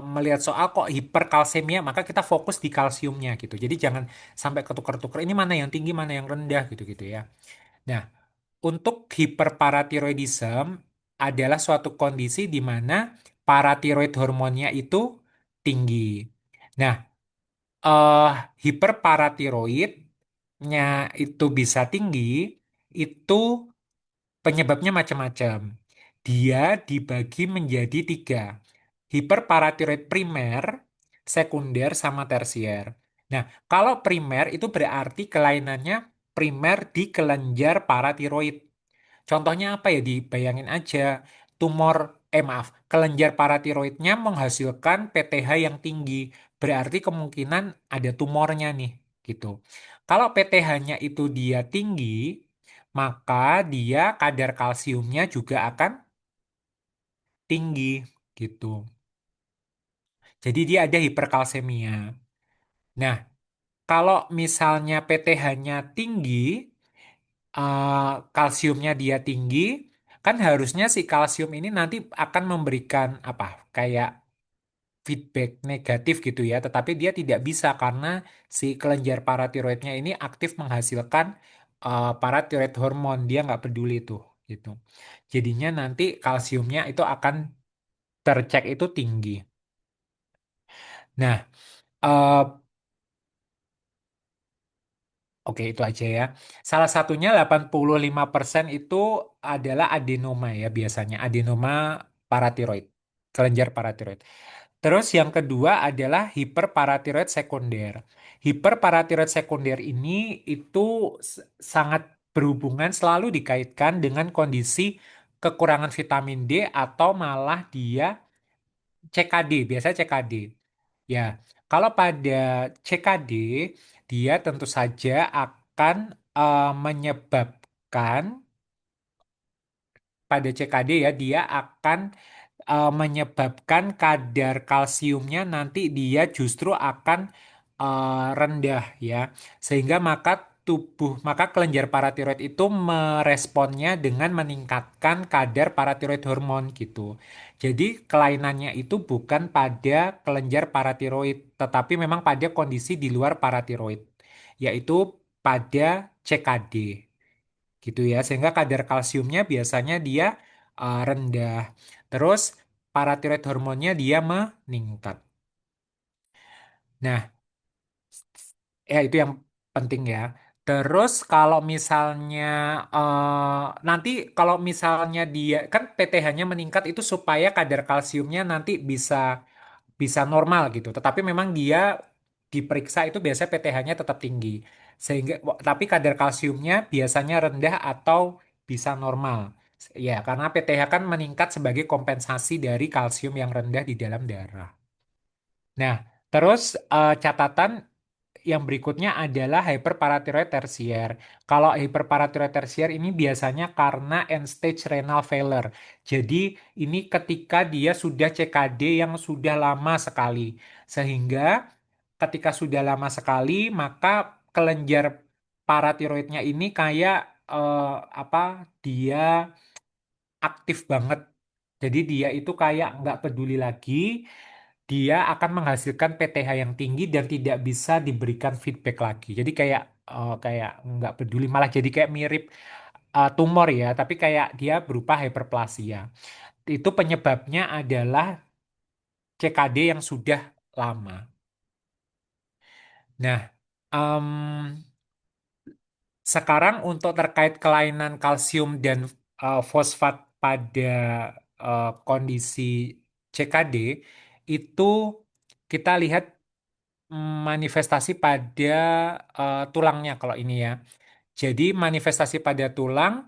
melihat soal kok hiperkalsemia maka kita fokus di kalsiumnya gitu. Jadi jangan sampai ketukar-tukar ini mana yang tinggi mana yang rendah gitu-gitu ya. Nah, untuk hiperparatiroidism adalah suatu kondisi di mana paratiroid hormonnya itu tinggi. Nah, eh, hiperparatiroidnya itu bisa tinggi, itu penyebabnya macam-macam. Dia dibagi menjadi tiga. Hiperparatiroid primer, sekunder, sama tersier. Nah, kalau primer itu berarti kelainannya primer di kelenjar paratiroid. Contohnya apa ya? Dibayangin aja, tumor, maaf, kelenjar paratiroidnya menghasilkan PTH yang tinggi. Berarti kemungkinan ada tumornya nih, gitu. Kalau PTH-nya itu dia tinggi, maka dia kadar kalsiumnya juga akan tinggi, gitu. Jadi dia ada hiperkalsemia. Nah, kalau misalnya PTH-nya tinggi, kalsiumnya dia tinggi, kan harusnya si kalsium ini nanti akan memberikan apa? Kayak feedback negatif gitu ya, tetapi dia tidak bisa karena si kelenjar paratiroidnya ini aktif menghasilkan paratiroid hormon, dia nggak peduli tuh gitu. Jadinya nanti kalsiumnya itu akan tercek itu tinggi. Nah, eh, oke, itu aja ya. Salah satunya 85% itu adalah adenoma ya biasanya. Adenoma paratiroid, kelenjar paratiroid. Terus yang kedua adalah hiperparatiroid sekunder. Hiperparatiroid sekunder ini itu sangat berhubungan selalu dikaitkan dengan kondisi kekurangan vitamin D atau malah dia CKD, biasa CKD. Ya, kalau pada CKD, dia tentu saja akan menyebabkan pada CKD ya, dia akan menyebabkan kadar kalsiumnya nanti dia justru akan rendah ya. Sehingga maka maka kelenjar paratiroid itu meresponnya dengan meningkatkan kadar paratiroid hormon gitu. Jadi kelainannya itu bukan pada kelenjar paratiroid, tetapi memang pada kondisi di luar paratiroid, yaitu pada CKD gitu ya. Sehingga kadar kalsiumnya biasanya dia rendah. Terus paratiroid hormonnya dia meningkat. Nah, ya itu yang penting ya. Terus kalau misalnya nanti kalau misalnya dia kan PTH-nya meningkat itu supaya kadar kalsiumnya nanti bisa bisa normal gitu. Tetapi memang dia diperiksa itu biasanya PTH-nya tetap tinggi. Sehingga tapi kadar kalsiumnya biasanya rendah atau bisa normal. Ya, karena PTH kan meningkat sebagai kompensasi dari kalsium yang rendah di dalam darah. Nah, terus catatan yang berikutnya adalah hyperparatiroid tersier. Kalau hyperparatiroid tersier ini biasanya karena end stage renal failure. Jadi ini ketika dia sudah CKD yang sudah lama sekali. Sehingga ketika sudah lama sekali, maka kelenjar paratiroidnya ini kayak apa? Dia aktif banget. Jadi dia itu kayak nggak peduli lagi, dia akan menghasilkan PTH yang tinggi dan tidak bisa diberikan feedback lagi. Jadi kayak nggak peduli, malah jadi kayak mirip tumor ya, tapi kayak dia berupa hyperplasia. Itu penyebabnya adalah CKD yang sudah lama. Nah, em, sekarang untuk terkait kelainan kalsium dan fosfat pada kondisi CKD itu kita lihat manifestasi pada tulangnya kalau ini ya. Jadi manifestasi pada tulang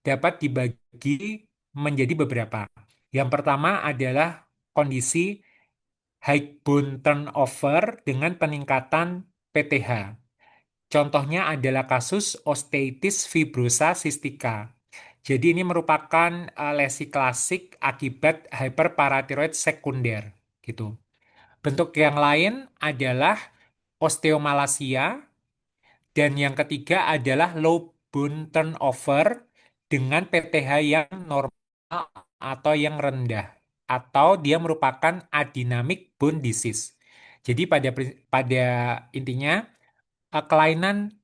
dapat dibagi menjadi beberapa. Yang pertama adalah kondisi high bone turnover dengan peningkatan PTH. Contohnya adalah kasus osteitis fibrosa cystica. Jadi ini merupakan lesi klasik akibat hyperparatiroid sekunder gitu. Bentuk yang lain adalah osteomalacia dan yang ketiga adalah low bone turnover dengan PTH yang normal atau yang rendah atau dia merupakan adynamic bone disease. Jadi pada intinya kelainan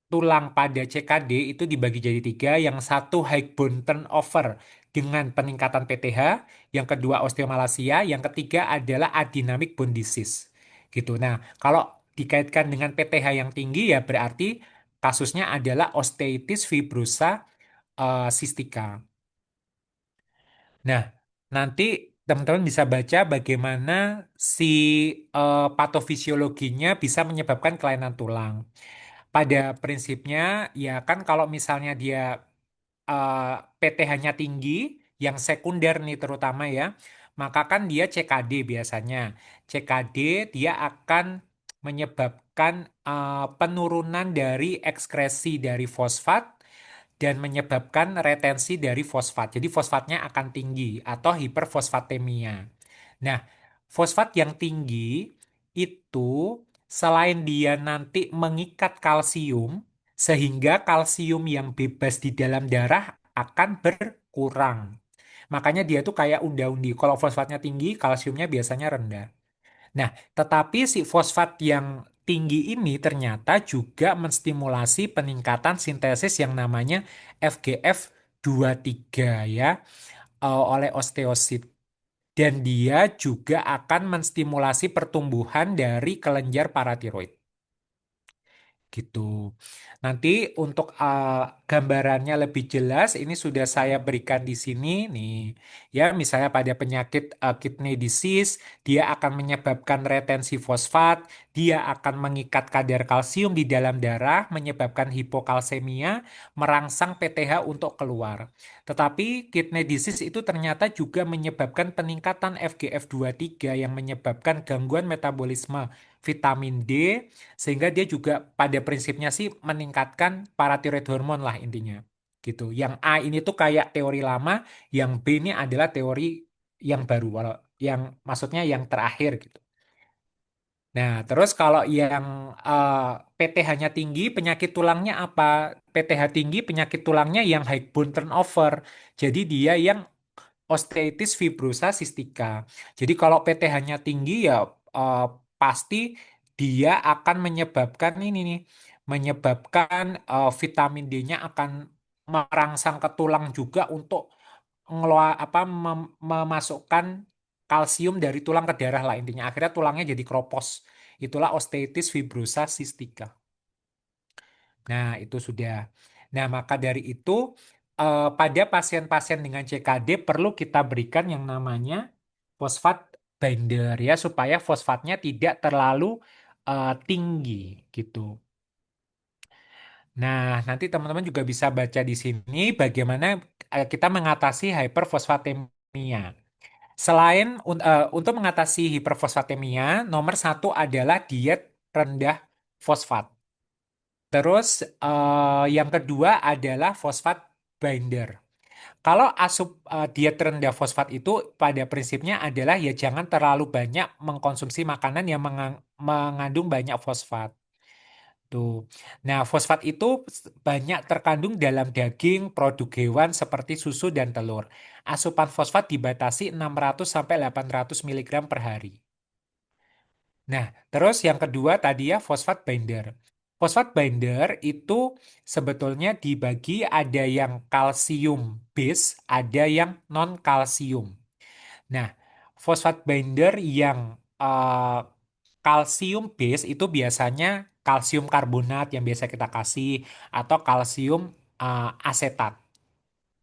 tulang pada CKD itu dibagi jadi tiga. Yang satu high bone turnover dengan peningkatan PTH, yang kedua osteomalacia, yang ketiga adalah adynamic bone disease. Gitu. Nah, kalau dikaitkan dengan PTH yang tinggi ya berarti kasusnya adalah osteitis fibrosa cystica. Nah, nanti teman-teman bisa baca bagaimana si patofisiologinya bisa menyebabkan kelainan tulang. Pada prinsipnya, ya kan kalau misalnya dia eh, PTH-nya tinggi, yang sekunder nih terutama ya, maka kan dia CKD biasanya. CKD dia akan menyebabkan penurunan dari ekskresi dari fosfat dan menyebabkan retensi dari fosfat. Jadi fosfatnya akan tinggi atau hiperfosfatemia. Nah, fosfat yang tinggi itu selain dia nanti mengikat kalsium, sehingga kalsium yang bebas di dalam darah akan berkurang. Makanya dia tuh kayak unda-undi. Kalau fosfatnya tinggi, kalsiumnya biasanya rendah. Nah, tetapi si fosfat yang tinggi ini ternyata juga menstimulasi peningkatan sintesis yang namanya FGF23 ya oleh osteosit. Dan dia juga akan menstimulasi pertumbuhan dari kelenjar paratiroid. Gitu. Nanti untuk gambarannya lebih jelas ini sudah saya berikan di sini nih. Ya, misalnya pada penyakit kidney disease, dia akan menyebabkan retensi fosfat, dia akan mengikat kadar kalsium di dalam darah, menyebabkan hipokalsemia, merangsang PTH untuk keluar. Tetapi kidney disease itu ternyata juga menyebabkan peningkatan FGF23 yang menyebabkan gangguan metabolisme vitamin D sehingga dia juga pada prinsipnya sih meningkatkan paratiroid hormon lah intinya. Gitu. Yang A ini tuh kayak teori lama, yang B ini adalah teori yang baru, walau yang maksudnya yang terakhir gitu. Nah, terus kalau yang eh, PTH-nya tinggi, penyakit tulangnya apa? PTH tinggi, penyakit tulangnya yang high bone turnover. Jadi dia yang osteitis fibrosa cystica. Jadi kalau PTH-nya tinggi ya eh, pasti dia akan menyebabkan ini nih, menyebabkan vitamin D-nya akan merangsang ke tulang juga untuk memasukkan kalsium dari tulang ke darah lah intinya. Akhirnya tulangnya jadi kropos. Itulah osteitis fibrosa cystica. Nah, itu sudah. Nah, maka dari itu pada pasien-pasien dengan CKD perlu kita berikan yang namanya fosfat binder ya supaya fosfatnya tidak terlalu tinggi gitu. Nah, nanti teman-teman juga bisa baca di sini bagaimana kita mengatasi hyperfosfatemia. Untuk mengatasi hiperfosfatemia, nomor satu adalah diet rendah fosfat. Terus yang kedua adalah fosfat binder. Kalau diet rendah fosfat itu pada prinsipnya adalah ya jangan terlalu banyak mengkonsumsi makanan yang mengandung banyak fosfat. Tuh. Nah, fosfat itu banyak terkandung dalam daging, produk hewan seperti susu dan telur. Asupan fosfat dibatasi 600 sampai 800 miligram per hari. Nah, terus yang kedua tadi ya fosfat binder. Fosfat binder itu sebetulnya dibagi ada yang kalsium base, ada yang non kalsium. Nah, fosfat binder yang eh, kalsium base itu biasanya kalsium karbonat yang biasa kita kasih atau kalsium asetat.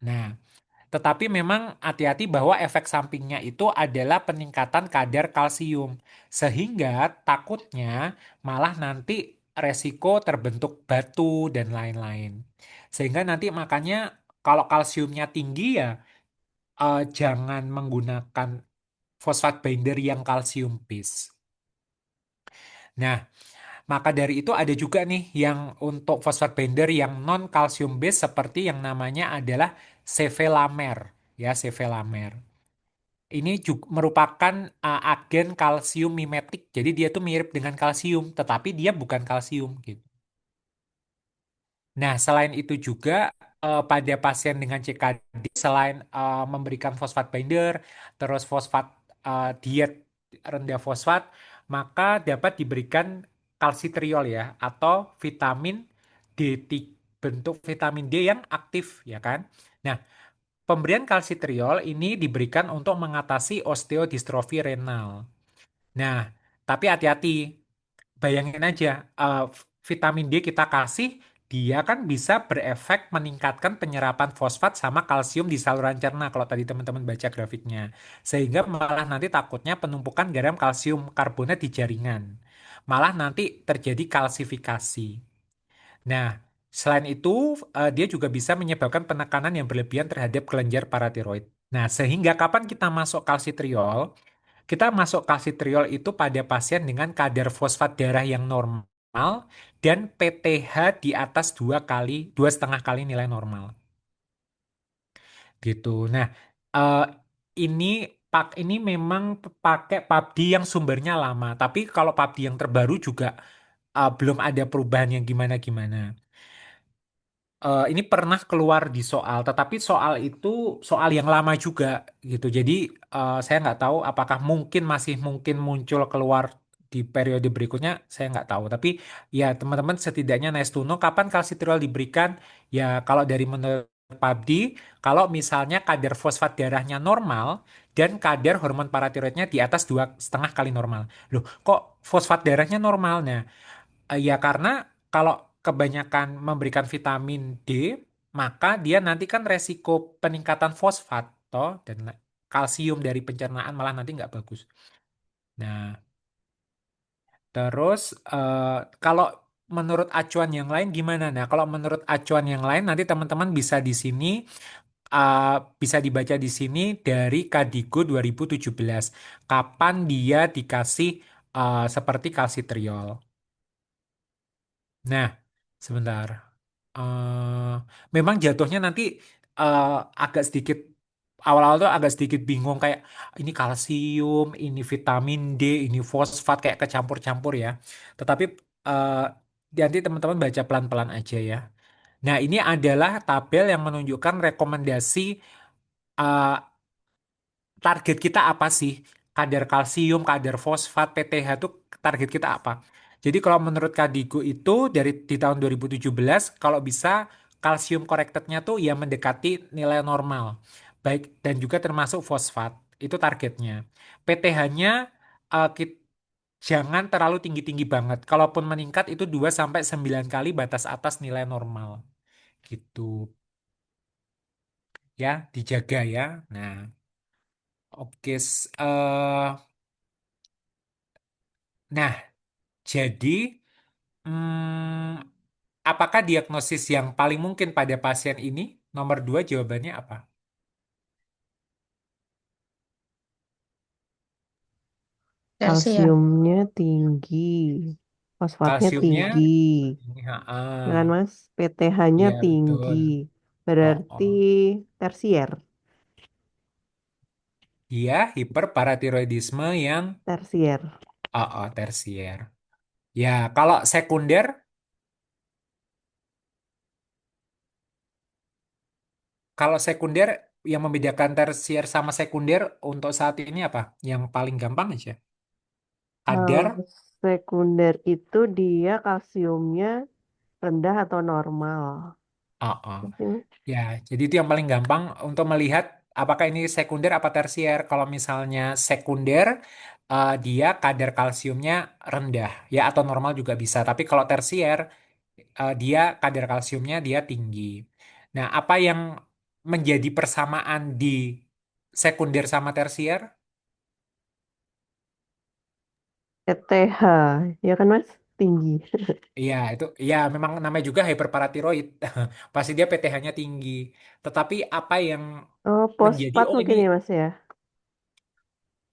Nah, tetapi memang hati-hati bahwa efek sampingnya itu adalah peningkatan kadar kalsium. Sehingga takutnya malah nanti resiko terbentuk batu dan lain-lain. Sehingga nanti makanya kalau kalsiumnya tinggi ya jangan menggunakan fosfat binder yang kalsium base. Nah, maka dari itu ada juga nih yang untuk fosfat binder yang non kalsium base seperti yang namanya adalah sevelamer ya sevelamer. Ini juga merupakan agen kalsium mimetik. Jadi dia tuh mirip dengan kalsium, tetapi dia bukan kalsium gitu. Nah, selain itu juga pada pasien dengan CKD, selain memberikan fosfat binder, terus diet rendah fosfat, maka dapat diberikan kalsitriol ya, atau vitamin bentuk vitamin D yang aktif ya kan. Nah, pemberian kalsitriol ini diberikan untuk mengatasi osteodistrofi renal. Nah, tapi hati-hati. Bayangin aja, vitamin D kita kasih, dia kan bisa berefek meningkatkan penyerapan fosfat sama kalsium di saluran cerna kalau tadi teman-teman baca grafiknya. Sehingga malah nanti takutnya penumpukan garam kalsium karbonat di jaringan. Malah nanti terjadi kalsifikasi. Nah, selain itu, dia juga bisa menyebabkan penekanan yang berlebihan terhadap kelenjar paratiroid. Nah, sehingga kapan kita masuk kalsitriol? Kita masuk kalsitriol itu pada pasien dengan kadar fosfat darah yang normal dan PTH di atas 2,5 kali nilai normal. Gitu. Nah, eh, ini ini memang pakai PABD yang sumbernya lama, tapi kalau PABD yang terbaru juga belum ada perubahan yang gimana-gimana. Ini pernah keluar di soal, tetapi soal itu soal yang lama juga gitu. Jadi saya nggak tahu apakah masih mungkin muncul keluar di periode berikutnya, saya nggak tahu. Tapi ya teman-teman setidaknya nice to know kapan kalsitriol diberikan. Ya kalau dari menurut PABD, kalau misalnya kadar fosfat darahnya normal dan kadar hormon paratiroidnya di atas 2,5 kali normal. Loh, kok fosfat darahnya normal? Nah, ya karena kalau kebanyakan memberikan vitamin D, maka dia nanti kan resiko peningkatan fosfat toh dan kalsium dari pencernaan malah nanti nggak bagus. Nah, terus kalau menurut acuan yang lain gimana? Nah, kalau menurut acuan yang lain nanti teman-teman bisa di sini uh, bisa dibaca di sini dari Kadigo 2017. Kapan dia dikasih seperti kalsitriol. Nah, sebentar. Memang jatuhnya nanti eh, agak sedikit awal-awal tuh agak sedikit bingung kayak ini kalsium, ini vitamin D, ini fosfat kayak kecampur-campur ya. Tetapi eh, nanti teman-teman baca pelan-pelan aja ya. Nah, ini adalah tabel yang menunjukkan rekomendasi eh, target kita apa sih? Kadar kalsium, kadar fosfat, PTH itu target kita apa? Jadi kalau menurut Kadigo itu dari di tahun 2017 kalau bisa kalsium correctednya tuh ya mendekati nilai normal. Baik dan juga termasuk fosfat. Itu targetnya. PTH-nya jangan terlalu tinggi-tinggi banget. Kalaupun meningkat itu 2 sampai 9 kali batas atas nilai normal. Gitu. Ya, dijaga ya. Nah, oke. Nah, jadi, apakah diagnosis yang paling mungkin pada pasien ini? Nomor dua, jawabannya apa? Tersier. Kalsiumnya tinggi, fosfatnya Kalsiumnya, tinggi, ya kan ah, Mas? PTH-nya iya tinggi, betul. Oh, berarti oh. tersier, Dia hiperparatiroidisme yang tersier. tersier. Ya, kalau sekunder, kalau sekunder yang membedakan tersier sama sekunder untuk saat ini apa? Yang paling gampang aja. Kalau Kadar, sekunder itu dia kalsiumnya rendah atau normal. oh, oh. Mungkin Ya, jadi itu yang paling gampang untuk melihat apakah ini sekunder apa tersier. Kalau misalnya sekunder, dia kadar kalsiumnya rendah, ya atau normal juga bisa. Tapi kalau tersier, dia kadar kalsiumnya dia tinggi. Nah, apa yang menjadi persamaan di sekunder sama tersier? PTH, ya kan Mas? Tinggi. Iya, itu ya memang namanya juga hyperparatiroid. Pasti dia PTH-nya tinggi. Tetapi apa yang Oh, menjadi fosfat oh ini mungkin ya Mas ya?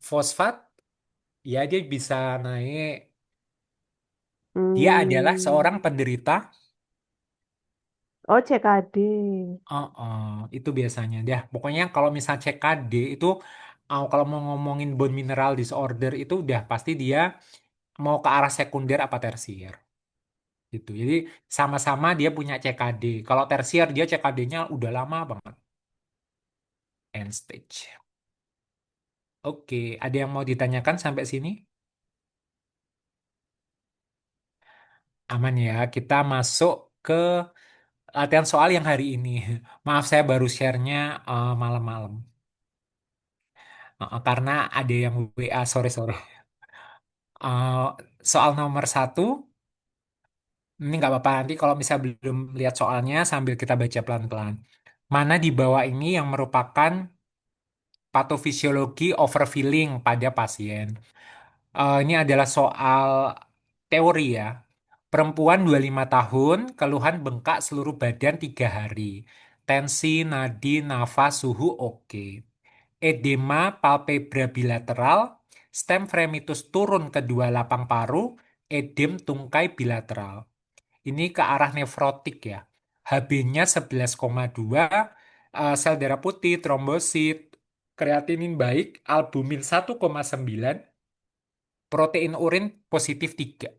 fosfat, ya dia bisa naik. Dia adalah seorang Hmm. penderita. Oh, CKD. Itu biasanya. Dah, pokoknya kalau misal CKD itu, kalau mau ngomongin bone mineral disorder itu udah pasti dia mau ke arah sekunder apa tersier. Gitu. Jadi sama-sama dia punya CKD. Kalau tersier dia CKD-nya udah lama banget. End stage. Oke, ada yang mau ditanyakan sampai sini? Aman ya, kita masuk ke latihan soal yang hari ini. Maaf saya baru share-nya malam-malam. Karena ada yang WA, sorry. Eh, Soal nomor satu, ini nggak apa-apa nanti kalau misal belum lihat soalnya sambil kita baca pelan-pelan. Mana di bawah ini yang merupakan patofisiologi overfilling pada pasien? Ini adalah soal teori ya. Perempuan 25 tahun, keluhan bengkak seluruh badan 3 hari. Tensi, nadi, nafas, suhu oke. Edema palpebra bilateral, stem fremitus turun ke dua lapang paru, edem tungkai bilateral. Ini ke arah nefrotik ya. HB-nya 11,2, sel darah putih, trombosit, kreatinin baik, albumin 1,9, protein urin positif 3.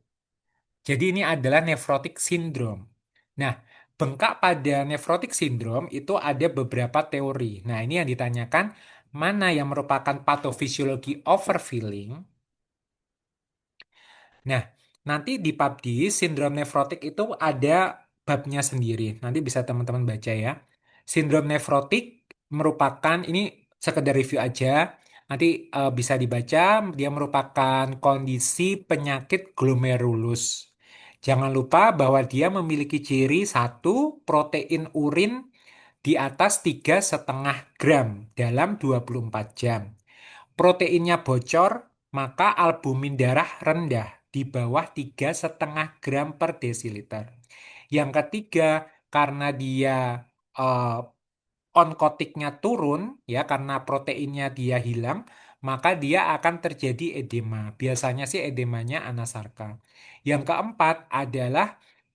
Jadi ini adalah nefrotik sindrom. Nah, bengkak pada nefrotik sindrom itu ada beberapa teori. Nah, ini yang ditanyakan mana yang merupakan patofisiologi overfilling. Nah, nanti di PubD sindrom nefrotik itu ada babnya sendiri. Nanti bisa teman-teman baca ya. Sindrom nefrotik merupakan ini sekedar review aja. Nanti bisa dibaca, dia merupakan kondisi penyakit glomerulus. Jangan lupa bahwa dia memiliki ciri satu protein urin di atas 3,5 gram dalam 24 jam. Proteinnya bocor, maka albumin darah rendah di bawah 3,5 gram per desiliter. Yang ketiga, karena dia eh, onkotiknya turun, ya karena proteinnya dia hilang, maka dia akan terjadi edema. Biasanya sih edemanya anasarka. Yang keempat adalah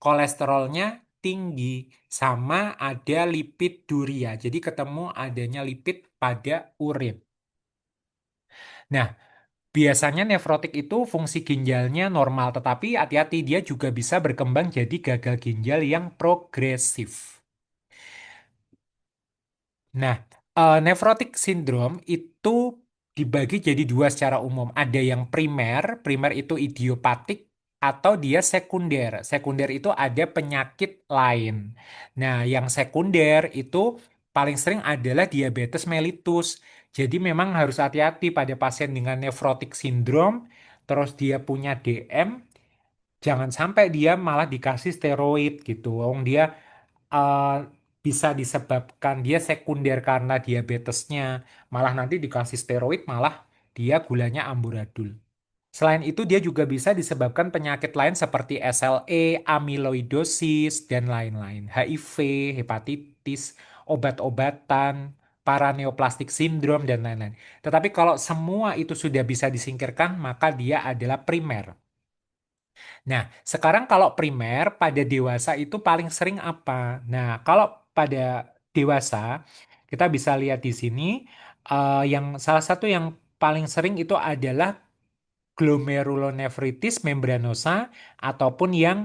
kolesterolnya tinggi, sama ada lipiduria. Jadi ketemu adanya lipid pada urin. Nah, biasanya nefrotik itu fungsi ginjalnya normal, tetapi hati-hati dia juga bisa berkembang jadi gagal ginjal yang progresif. Nah, nephrotic syndrome itu dibagi jadi dua secara umum. Ada yang primer, primer itu idiopatik, atau dia sekunder. Sekunder itu ada penyakit lain. Nah, yang sekunder itu paling sering adalah diabetes mellitus. Jadi memang harus hati-hati pada pasien dengan nephrotic syndrome, terus dia punya DM, jangan sampai dia malah dikasih steroid gitu. Wong dia eh, bisa disebabkan dia sekunder karena diabetesnya, malah nanti dikasih steroid, malah dia gulanya amburadul. Selain itu, dia juga bisa disebabkan penyakit lain seperti SLE, amyloidosis, dan lain-lain. HIV, hepatitis, obat-obatan, paraneoplastik syndrome, dan lain-lain. Tetapi kalau semua itu sudah bisa disingkirkan, maka dia adalah primer. Nah, sekarang kalau primer pada dewasa itu paling sering apa? Nah, kalau pada dewasa kita bisa lihat di sini yang salah satu yang paling sering itu adalah glomerulonefritis membranosa ataupun yang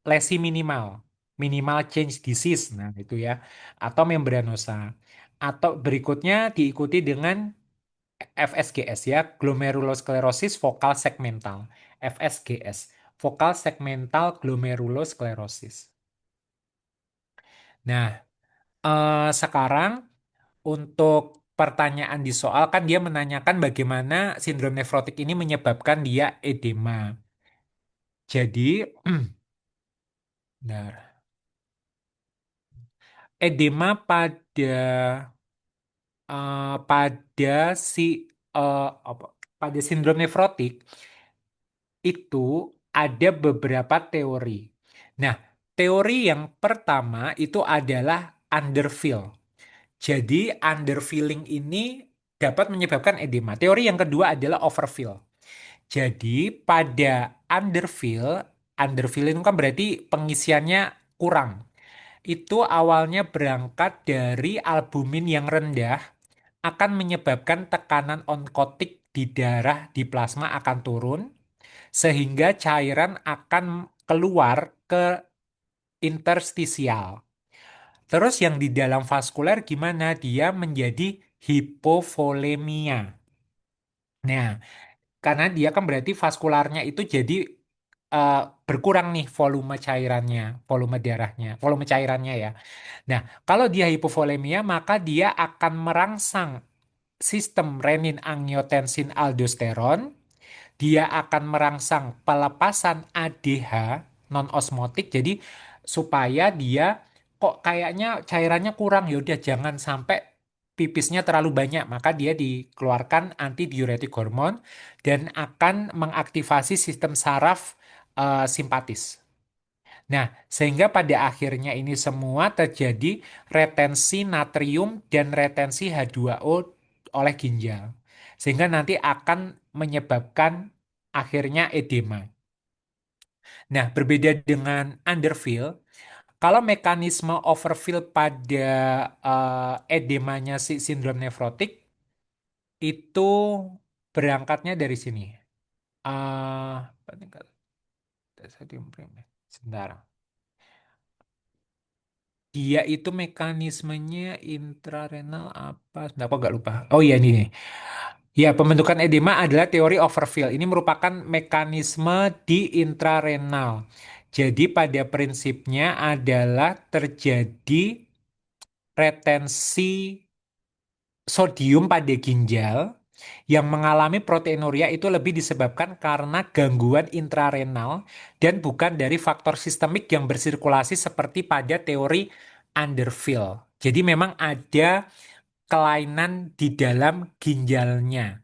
lesi minimal, minimal change disease. Nah, itu ya, atau membranosa. Atau berikutnya diikuti dengan FSGS ya, glomerulosklerosis vokal segmental. FSGS, vokal segmental glomerulosklerosis. Nah, sekarang untuk pertanyaan di soal kan dia menanyakan bagaimana sindrom nefrotik ini menyebabkan dia edema. Jadi, bentar. Edema pada si apa, pada sindrom nefrotik itu ada beberapa teori. Nah, teori yang pertama itu adalah underfill. Jadi underfilling ini dapat menyebabkan edema. Teori yang kedua adalah overfill. Jadi pada underfill, underfill itu kan berarti pengisiannya kurang. Itu awalnya berangkat dari albumin yang rendah akan menyebabkan tekanan onkotik di darah di plasma akan turun sehingga cairan akan keluar ke interstisial. Terus yang di dalam vaskuler gimana? Dia menjadi hipovolemia. Nah, karena dia kan berarti vaskularnya itu jadi eh, berkurang nih volume cairannya, volume darahnya, volume cairannya ya. Nah, kalau dia hipovolemia maka dia akan merangsang sistem renin angiotensin aldosteron, dia akan merangsang pelepasan ADH non-osmotik. Jadi supaya dia kok kayaknya cairannya kurang, ya udah jangan sampai pipisnya terlalu banyak, maka dia dikeluarkan antidiuretik hormon dan akan mengaktifasi sistem saraf simpatis. Nah, sehingga pada akhirnya ini semua terjadi retensi natrium dan retensi H2O oleh ginjal. Sehingga nanti akan menyebabkan akhirnya edema. Nah, berbeda dengan underfill, kalau mekanisme overfill pada edemanya si sindrom nefrotik itu berangkatnya dari sini. Peningkatan sodium primer. Sebentar. Dia itu mekanismenya intrarenal apa? Sebentar, aku agak lupa. Oh iya ini nih. Ya, pembentukan edema adalah teori overfill. Ini merupakan mekanisme di intrarenal. Jadi pada prinsipnya adalah terjadi retensi sodium pada ginjal yang mengalami proteinuria itu lebih disebabkan karena gangguan intrarenal dan bukan dari faktor sistemik yang bersirkulasi seperti pada teori underfill. Jadi memang ada kelainan di dalam ginjalnya.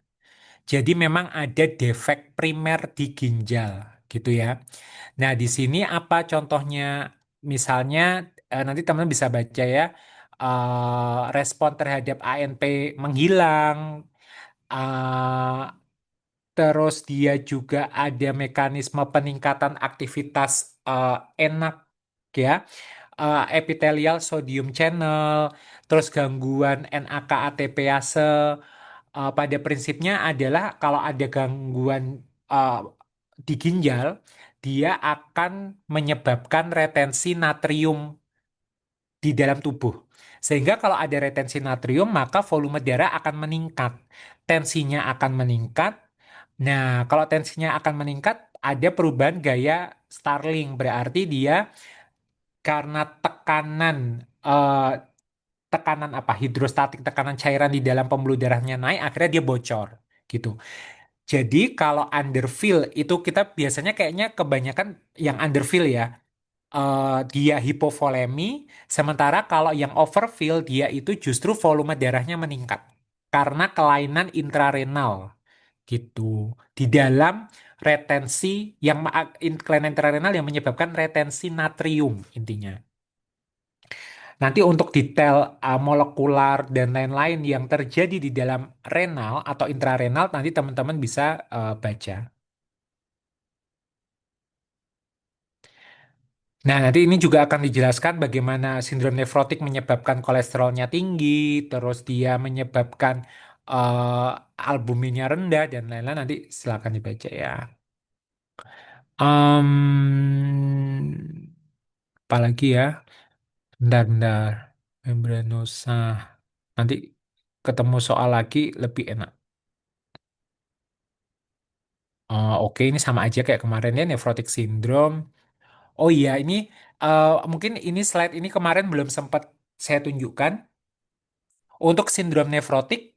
Jadi memang ada defek primer di ginjal, gitu ya. Nah, di sini apa contohnya? Misalnya nanti teman bisa baca ya, respon terhadap ANP menghilang, eh, terus dia juga ada mekanisme peningkatan aktivitas enak ya. epithelial sodium channel, terus gangguan NAK-ATPase. Pada prinsipnya adalah kalau ada gangguan uh, di ginjal, dia akan menyebabkan retensi natrium di dalam tubuh. Sehingga kalau ada retensi natrium, maka volume darah akan meningkat. Tensinya akan meningkat. Nah, kalau tensinya akan meningkat, ada perubahan gaya Starling. Berarti dia karena eh, tekanan apa? Hidrostatik, tekanan cairan di dalam pembuluh darahnya naik, akhirnya dia bocor. Gitu. Jadi kalau underfill itu kita biasanya kayaknya kebanyakan yang underfill ya, dia hipovolemi, sementara kalau yang overfill dia itu justru volume darahnya meningkat karena kelainan intrarenal gitu. Di dalam retensi yang kelainan intrarenal yang menyebabkan retensi natrium intinya. Nanti untuk detail molekular dan lain-lain yang terjadi di dalam renal atau intrarenal nanti teman-teman bisa baca. Nah, nanti ini juga akan dijelaskan bagaimana sindrom nefrotik menyebabkan kolesterolnya tinggi, terus dia menyebabkan albuminnya rendah dan lain-lain. Nanti silakan dibaca ya. Apalagi ya? Bentar-bentar. Membranosa. Nanti ketemu soal lagi lebih enak. Oke, ini sama aja kayak kemarin ya, nefrotik syndrome. Oh iya, ini mungkin ini slide ini kemarin belum sempat saya tunjukkan. Untuk sindrom nefrotik,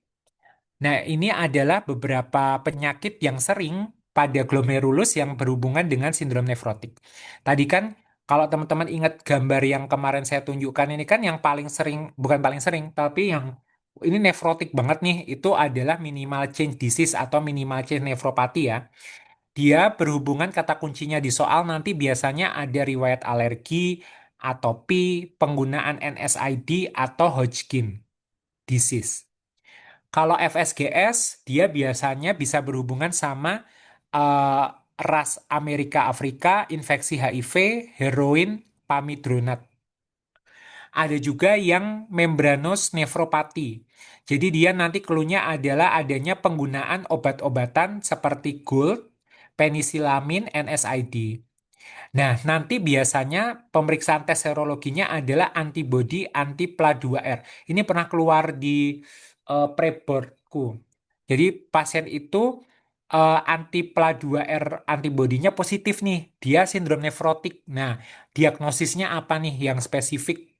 nah ini adalah beberapa penyakit yang sering pada glomerulus yang berhubungan dengan sindrom nefrotik. Tadi kan kalau teman-teman ingat gambar yang kemarin saya tunjukkan ini kan yang paling sering, bukan paling sering, tapi yang ini nefrotik banget nih, itu adalah minimal change disease atau minimal change nefropati ya. Dia berhubungan kata kuncinya di soal nanti biasanya ada riwayat alergi, atopi, penggunaan NSAID atau Hodgkin disease. Kalau FSGS, dia biasanya bisa berhubungan sama eh, ras Amerika Afrika, infeksi HIV, heroin, pamidronat. Ada juga yang membranous nefropati. Jadi dia nanti keluhnya adalah adanya penggunaan obat-obatan seperti gold, penisilamin, NSAID. Nah, nanti biasanya pemeriksaan tes serologinya adalah antibodi anti PLA2R. Ini pernah keluar di preboardku. Jadi pasien itu anti PLA2R antibodinya positif nih. Dia sindrom nefrotik. Nah, diagnosisnya apa nih yang spesifik?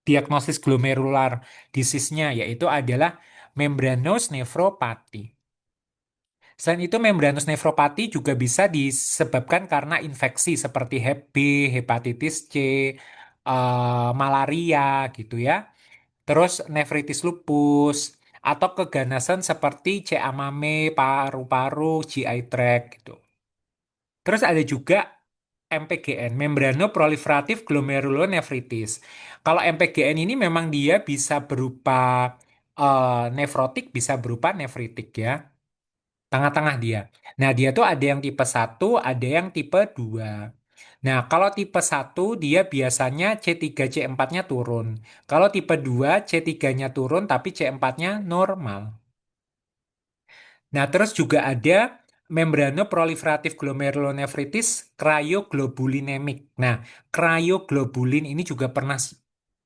Diagnosis glomerular disease-nya yaitu adalah membranous nephropathy. Selain itu, membranous nefropati juga bisa disebabkan karena infeksi seperti Hep B, hepatitis C, malaria gitu ya. Terus nefritis lupus, atau keganasan seperti C. amame, paru-paru, GI tract gitu. Terus ada juga MPGN, membranoproliferatif glomerulonefritis. Kalau MPGN ini memang dia bisa berupa nefrotik, bisa berupa nefritik ya. Tengah-tengah dia. Nah, dia tuh ada yang tipe 1, ada yang tipe 2. Nah, kalau tipe 1 dia biasanya C3, C4-nya turun. Kalau tipe 2 C3-nya turun tapi C4-nya normal. Nah, terus juga ada membranoproliferatif glomerulonefritis cryoglobulinemic. Nah, cryoglobulin ini juga pernah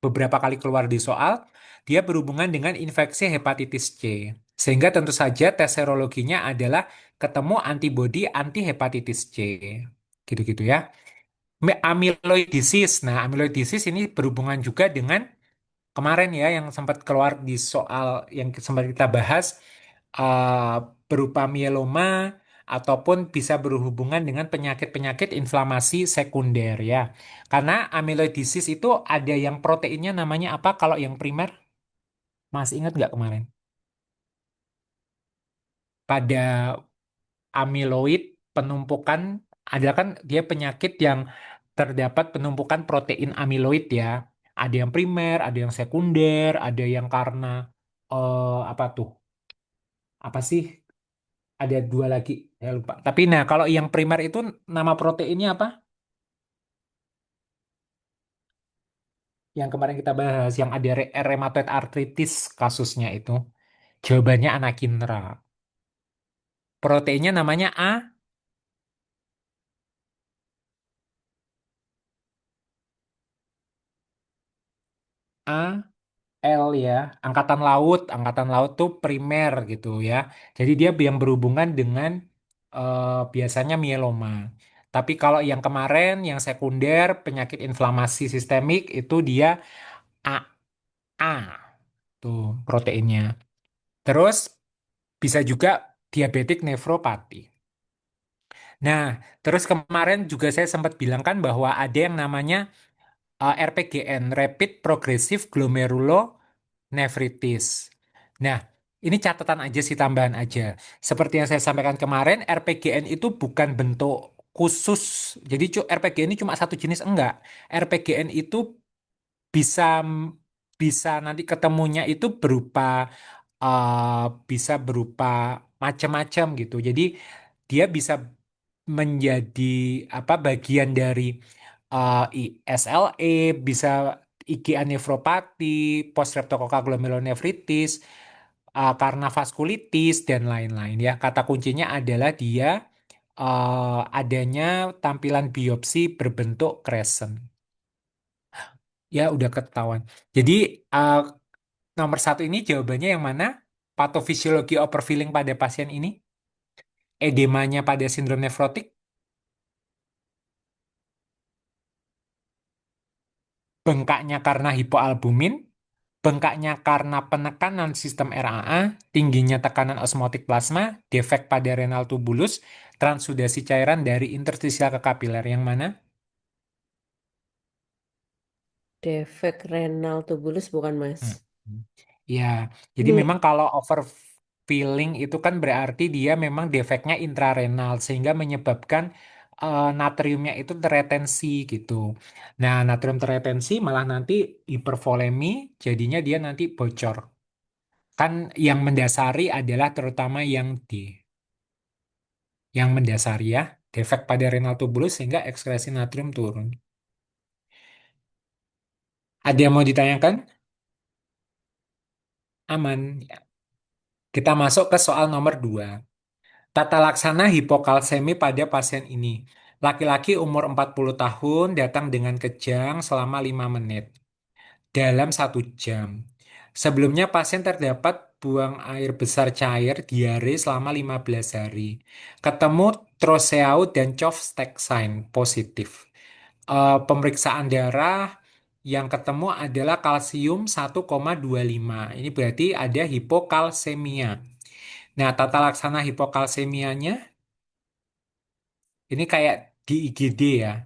beberapa kali keluar di soal. Dia berhubungan dengan infeksi hepatitis C. Sehingga tentu saja tes serologinya adalah ketemu antibodi anti hepatitis C. Gitu-gitu ya. Amyloid disease. Nah, amyloid disease ini berhubungan juga dengan kemarin ya yang sempat keluar di soal yang sempat kita bahas uh, berupa mieloma ataupun bisa berhubungan dengan penyakit-penyakit inflamasi sekunder ya. Karena amyloid disease itu ada yang proteinnya namanya apa kalau yang primer? Masih ingat nggak kemarin? Pada amyloid penumpukan adalah kan dia penyakit yang terdapat penumpukan protein amyloid ya. Ada yang primer, ada yang sekunder, ada yang karena apa tuh? Apa sih? Ada dua lagi, saya lupa. Tapi nah, kalau yang primer itu nama proteinnya apa? Yang kemarin kita bahas, yang ada rheumatoid arthritis kasusnya itu. Jawabannya anakinra. Proteinnya namanya A, L ya, angkatan laut tuh primer gitu ya. Jadi dia yang berhubungan dengan biasanya mieloma. Tapi kalau yang kemarin, yang sekunder, penyakit inflamasi sistemik itu dia AA tuh proteinnya. Terus bisa juga diabetik nefropati. Nah, terus kemarin juga saya sempat bilang kan bahwa ada yang namanya RPGN, Rapid Progressive Glomerulonefritis. Nah, ini catatan aja sih, tambahan aja. Seperti yang saya sampaikan kemarin, RPGN itu bukan bentuk khusus. Jadi RPGN ini cuma satu jenis, enggak. RPGN itu bisa bisa nanti ketemunya itu bisa berupa macam-macam gitu. Jadi dia bisa menjadi apa bagian dari SLE, bisa IgA nefropati, post streptococcal glomerulonefritis, karena vaskulitis dan lain-lain ya. Kata kuncinya adalah dia adanya tampilan biopsi berbentuk crescent. Ya udah ketahuan. Jadi uh, nomor satu ini jawabannya yang mana? Patofisiologi overfilling pada pasien ini, edemanya pada sindrom nefrotik, bengkaknya karena hipoalbumin, bengkaknya karena penekanan sistem RAA, tingginya tekanan osmotik plasma, defek pada renal tubulus, transudasi cairan dari interstisial ke kapiler. Yang mana? Defek renal tubulus bukan, Mas? Hmm. Ya, jadi B. memang kalau overfilling itu kan berarti dia memang defeknya intrarenal sehingga menyebabkan natriumnya itu terretensi gitu. Nah, natrium terretensi malah nanti hipervolemi, jadinya dia nanti bocor. Kan yang mendasari adalah terutama yang yang mendasari ya, defek pada renal tubulus sehingga ekskresi natrium turun. Ada yang mau ditanyakan? Aman. Ya. Kita masuk ke soal nomor 2. Tata laksana hipokalsemi pada pasien ini. Laki-laki umur 40 tahun datang dengan kejang selama 5 menit dalam 1 jam. Sebelumnya pasien terdapat buang air besar cair diare selama 15 hari. Ketemu Troseaud dan Chov-Stech sign positif. Pemeriksaan darah yang ketemu adalah kalsium 1,25. Ini berarti ada hipokalsemia. Nah, tata laksana hipokalsemianya ini kayak di IGD ya.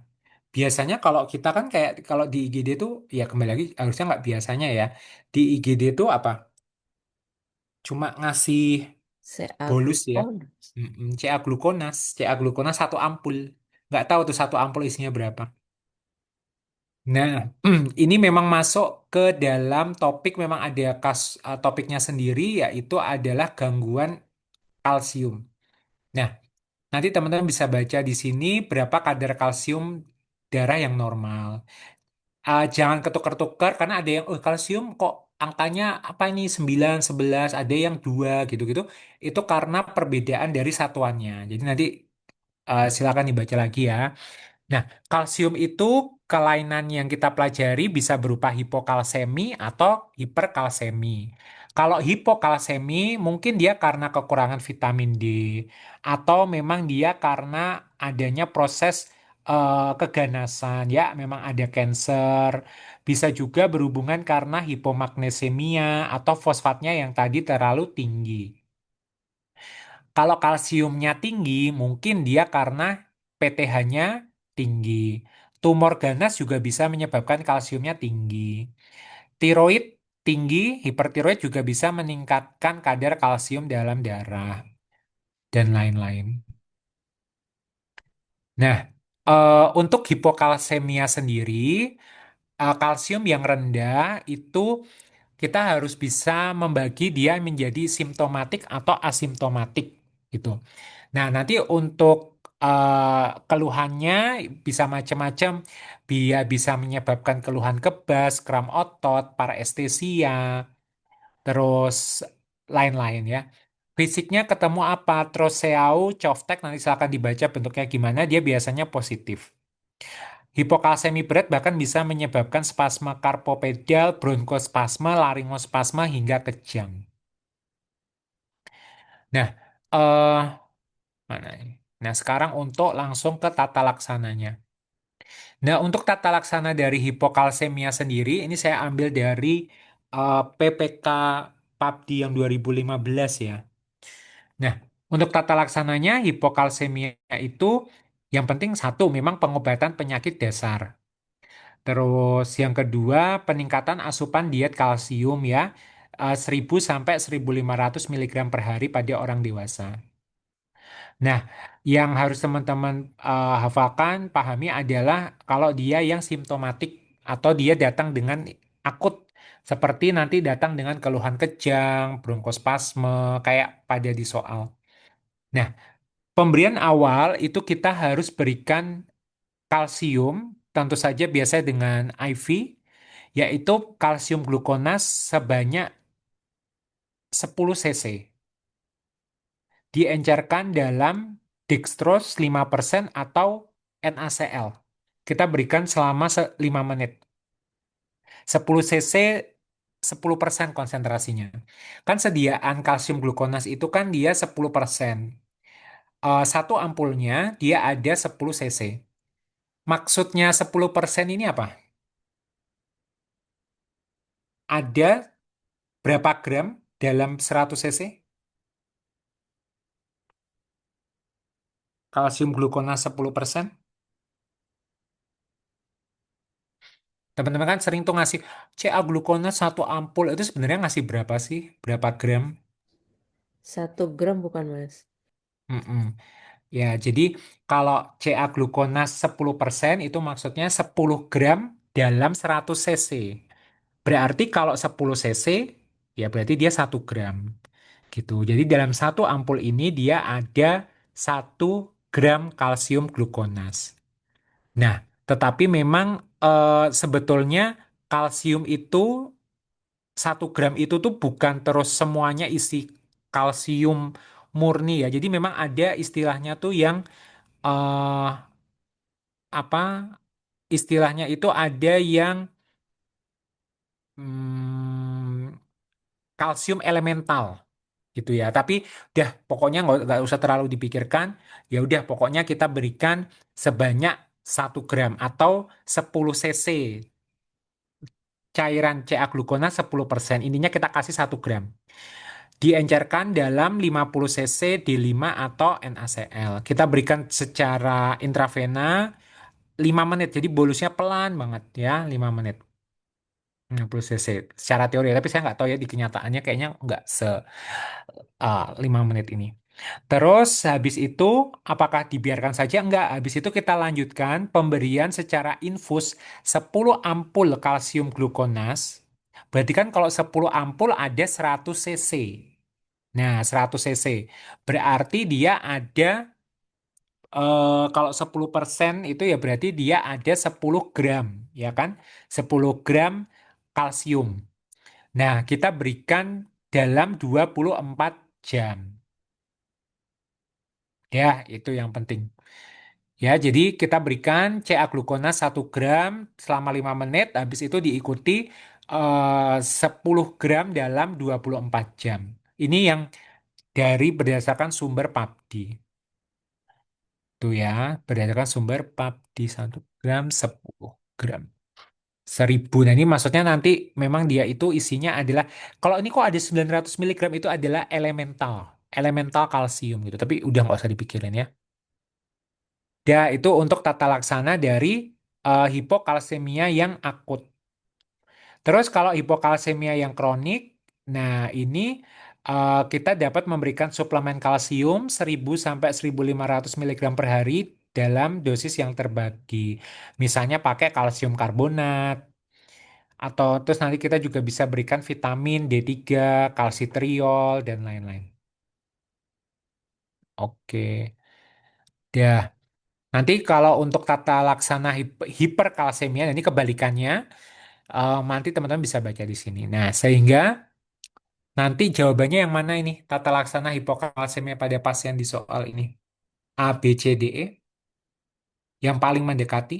Biasanya kalau kita kan kayak kalau di IGD tuh ya kembali lagi harusnya nggak biasanya ya. Di IGD tuh apa? Cuma ngasih bolus ya. Seaglukon. CA glukonas 1 ampul. Nggak tahu tuh 1 ampul isinya berapa. Nah, ini memang masuk ke dalam topik memang ada topiknya sendiri yaitu adalah gangguan kalsium. Nah, nanti teman-teman bisa baca di sini berapa kadar kalsium darah yang normal. Jangan ketukar-tukar karena ada yang kalsium kok angkanya apa ini 9 11 ada yang 2 gitu-gitu. Itu karena perbedaan dari satuannya. Jadi nanti silakan dibaca lagi ya. Nah, kalsium itu kelainan yang kita pelajari bisa berupa hipokalsemi atau hiperkalsemi. Kalau hipokalsemi mungkin dia karena kekurangan vitamin D atau memang dia karena adanya proses keganasan ya, memang ada cancer. Bisa juga berhubungan karena hipomagnesemia atau fosfatnya yang tadi terlalu tinggi. Kalau kalsiumnya tinggi, mungkin dia karena PTH-nya tinggi. Tumor ganas juga bisa menyebabkan kalsiumnya tinggi. Tiroid tinggi, hipertiroid juga bisa meningkatkan kadar kalsium dalam darah, dan lain-lain. Nah, untuk hipokalsemia sendiri, kalsium yang rendah itu kita harus bisa membagi dia menjadi simptomatik atau asimptomatik gitu. Nah, nanti untuk Keluhannya bisa macam-macam, bisa menyebabkan keluhan kebas, kram otot, parestesia, terus lain-lain ya. Fisiknya ketemu apa? Troseau, Choftek, nanti silakan dibaca bentuknya gimana, dia biasanya positif. Hipokalsemi berat bahkan bisa menyebabkan spasme karpopedal, bronkospasme, laringospasme, hingga kejang. Nah, eh mana ini? Nah, sekarang untuk langsung ke tata laksananya. Nah, untuk tata laksana dari hipokalsemia sendiri, ini saya ambil dari PPK PAPDI yang 2015 ya. Nah, untuk tata laksananya hipokalsemia itu yang penting satu, memang pengobatan penyakit dasar. Terus yang kedua, peningkatan asupan diet kalsium ya, 1000 sampai 1500 miligram per hari pada orang dewasa. Nah, yang harus teman-teman hafalkan, pahami adalah kalau dia yang simptomatik atau dia datang dengan akut, seperti nanti datang dengan keluhan kejang, bronkospasme, kayak pada di soal. Nah, pemberian awal itu kita harus berikan kalsium, tentu saja biasa dengan IV, yaitu kalsium glukonas sebanyak 10 cc. Diencerkan dalam dextrose 5% atau NaCl. Kita berikan selama 5 menit. 10 cc 10% konsentrasinya. Kan sediaan kalsium glukonas itu kan dia 10%. Satu ampulnya dia ada 10 cc. Maksudnya 10% ini apa? Ada berapa gram dalam 100 cc? Kalsium glukonas 10%. Teman-teman kan sering tuh ngasih CA glukonas satu ampul itu sebenarnya ngasih berapa sih? Berapa gram? 1 gram bukan, Mas? Mm-mm. Ya, jadi kalau CA glukonas 10% itu maksudnya 10 gram dalam 100 cc. Berarti kalau 10 cc, ya berarti dia 1 gram. Gitu. Jadi dalam satu ampul ini dia ada 1 gram kalsium glukonas. Nah, tetapi memang sebetulnya kalsium itu 1 gram itu tuh bukan terus semuanya isi kalsium murni ya. Jadi memang ada istilahnya tuh yang eh apa istilahnya itu ada yang hmm, kalsium elemental gitu ya. Tapi udah pokoknya nggak usah terlalu dipikirkan. Ya udah pokoknya kita berikan sebanyak 1 gram atau 10 cc cairan CA glukona 10%. Intinya kita kasih 1 gram. Diencerkan dalam 50 cc D5 atau NaCl. Kita berikan secara intravena 5 menit. Jadi bolusnya pelan banget ya, 5 menit. 50 cc. Secara teori, tapi saya nggak tahu ya di kenyataannya kayaknya nggak 5 menit ini. Terus habis itu apakah dibiarkan saja? Enggak. Habis itu kita lanjutkan pemberian secara infus 10 ampul kalsium glukonas. Berarti kan kalau 10 ampul ada 100 cc. Nah, 100 cc. Berarti dia ada kalau 10% itu ya berarti dia ada 10 gram, ya kan? 10 gram kalsium. Nah, kita berikan dalam 24 jam. Ya, itu yang penting. Ya, jadi kita berikan CA glukona 1 gram selama 5 menit, habis itu diikuti 10 gram dalam 24 jam. Ini yang dari berdasarkan sumber PABDI. Tuh ya, berdasarkan sumber PABDI 1 gram 10 gram. 1000. Nah ini maksudnya nanti memang dia itu isinya adalah, kalau ini kok ada 900 miligram itu adalah elemental. Elemental kalsium gitu. Tapi udah nggak usah dipikirin ya. Ya, itu untuk tata laksana dari hipokalsemia yang akut. Terus kalau hipokalsemia yang kronik, nah ini kita dapat memberikan suplemen kalsium 1000 sampai 1500 miligram per hari dalam dosis yang terbagi. Misalnya pakai kalsium karbonat, atau terus nanti kita juga bisa berikan vitamin D3, kalsitriol, dan lain-lain. Oke. Ya, nanti kalau untuk tata laksana hiperkalsemia, ini kebalikannya, nanti teman-teman bisa baca di sini. Nah, sehingga nanti jawabannya yang mana ini? Tata laksana hipokalsemia pada pasien di soal ini. A, B, C, D, E. Yang paling mendekati.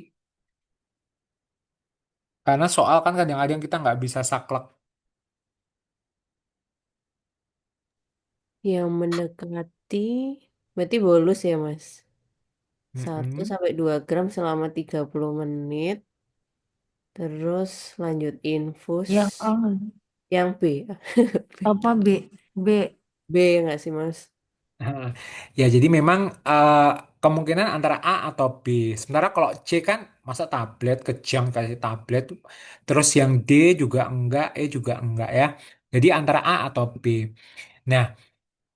Karena soal kan kadang-kadang kita nggak bisa saklek. Yang mendekati, berarti bolus ya, Mas? Satu Mm-mm. sampai 2 gram selama 30 menit. Terus lanjut infus. Yang A, Yang B. B. apa B? B. B nggak sih, Mas? Ya, jadi memang kemungkinan antara A atau B. Sementara kalau C kan masa tablet, kejang kasih tablet. Terus yang D juga enggak, E juga enggak ya. Jadi antara A atau B. Nah,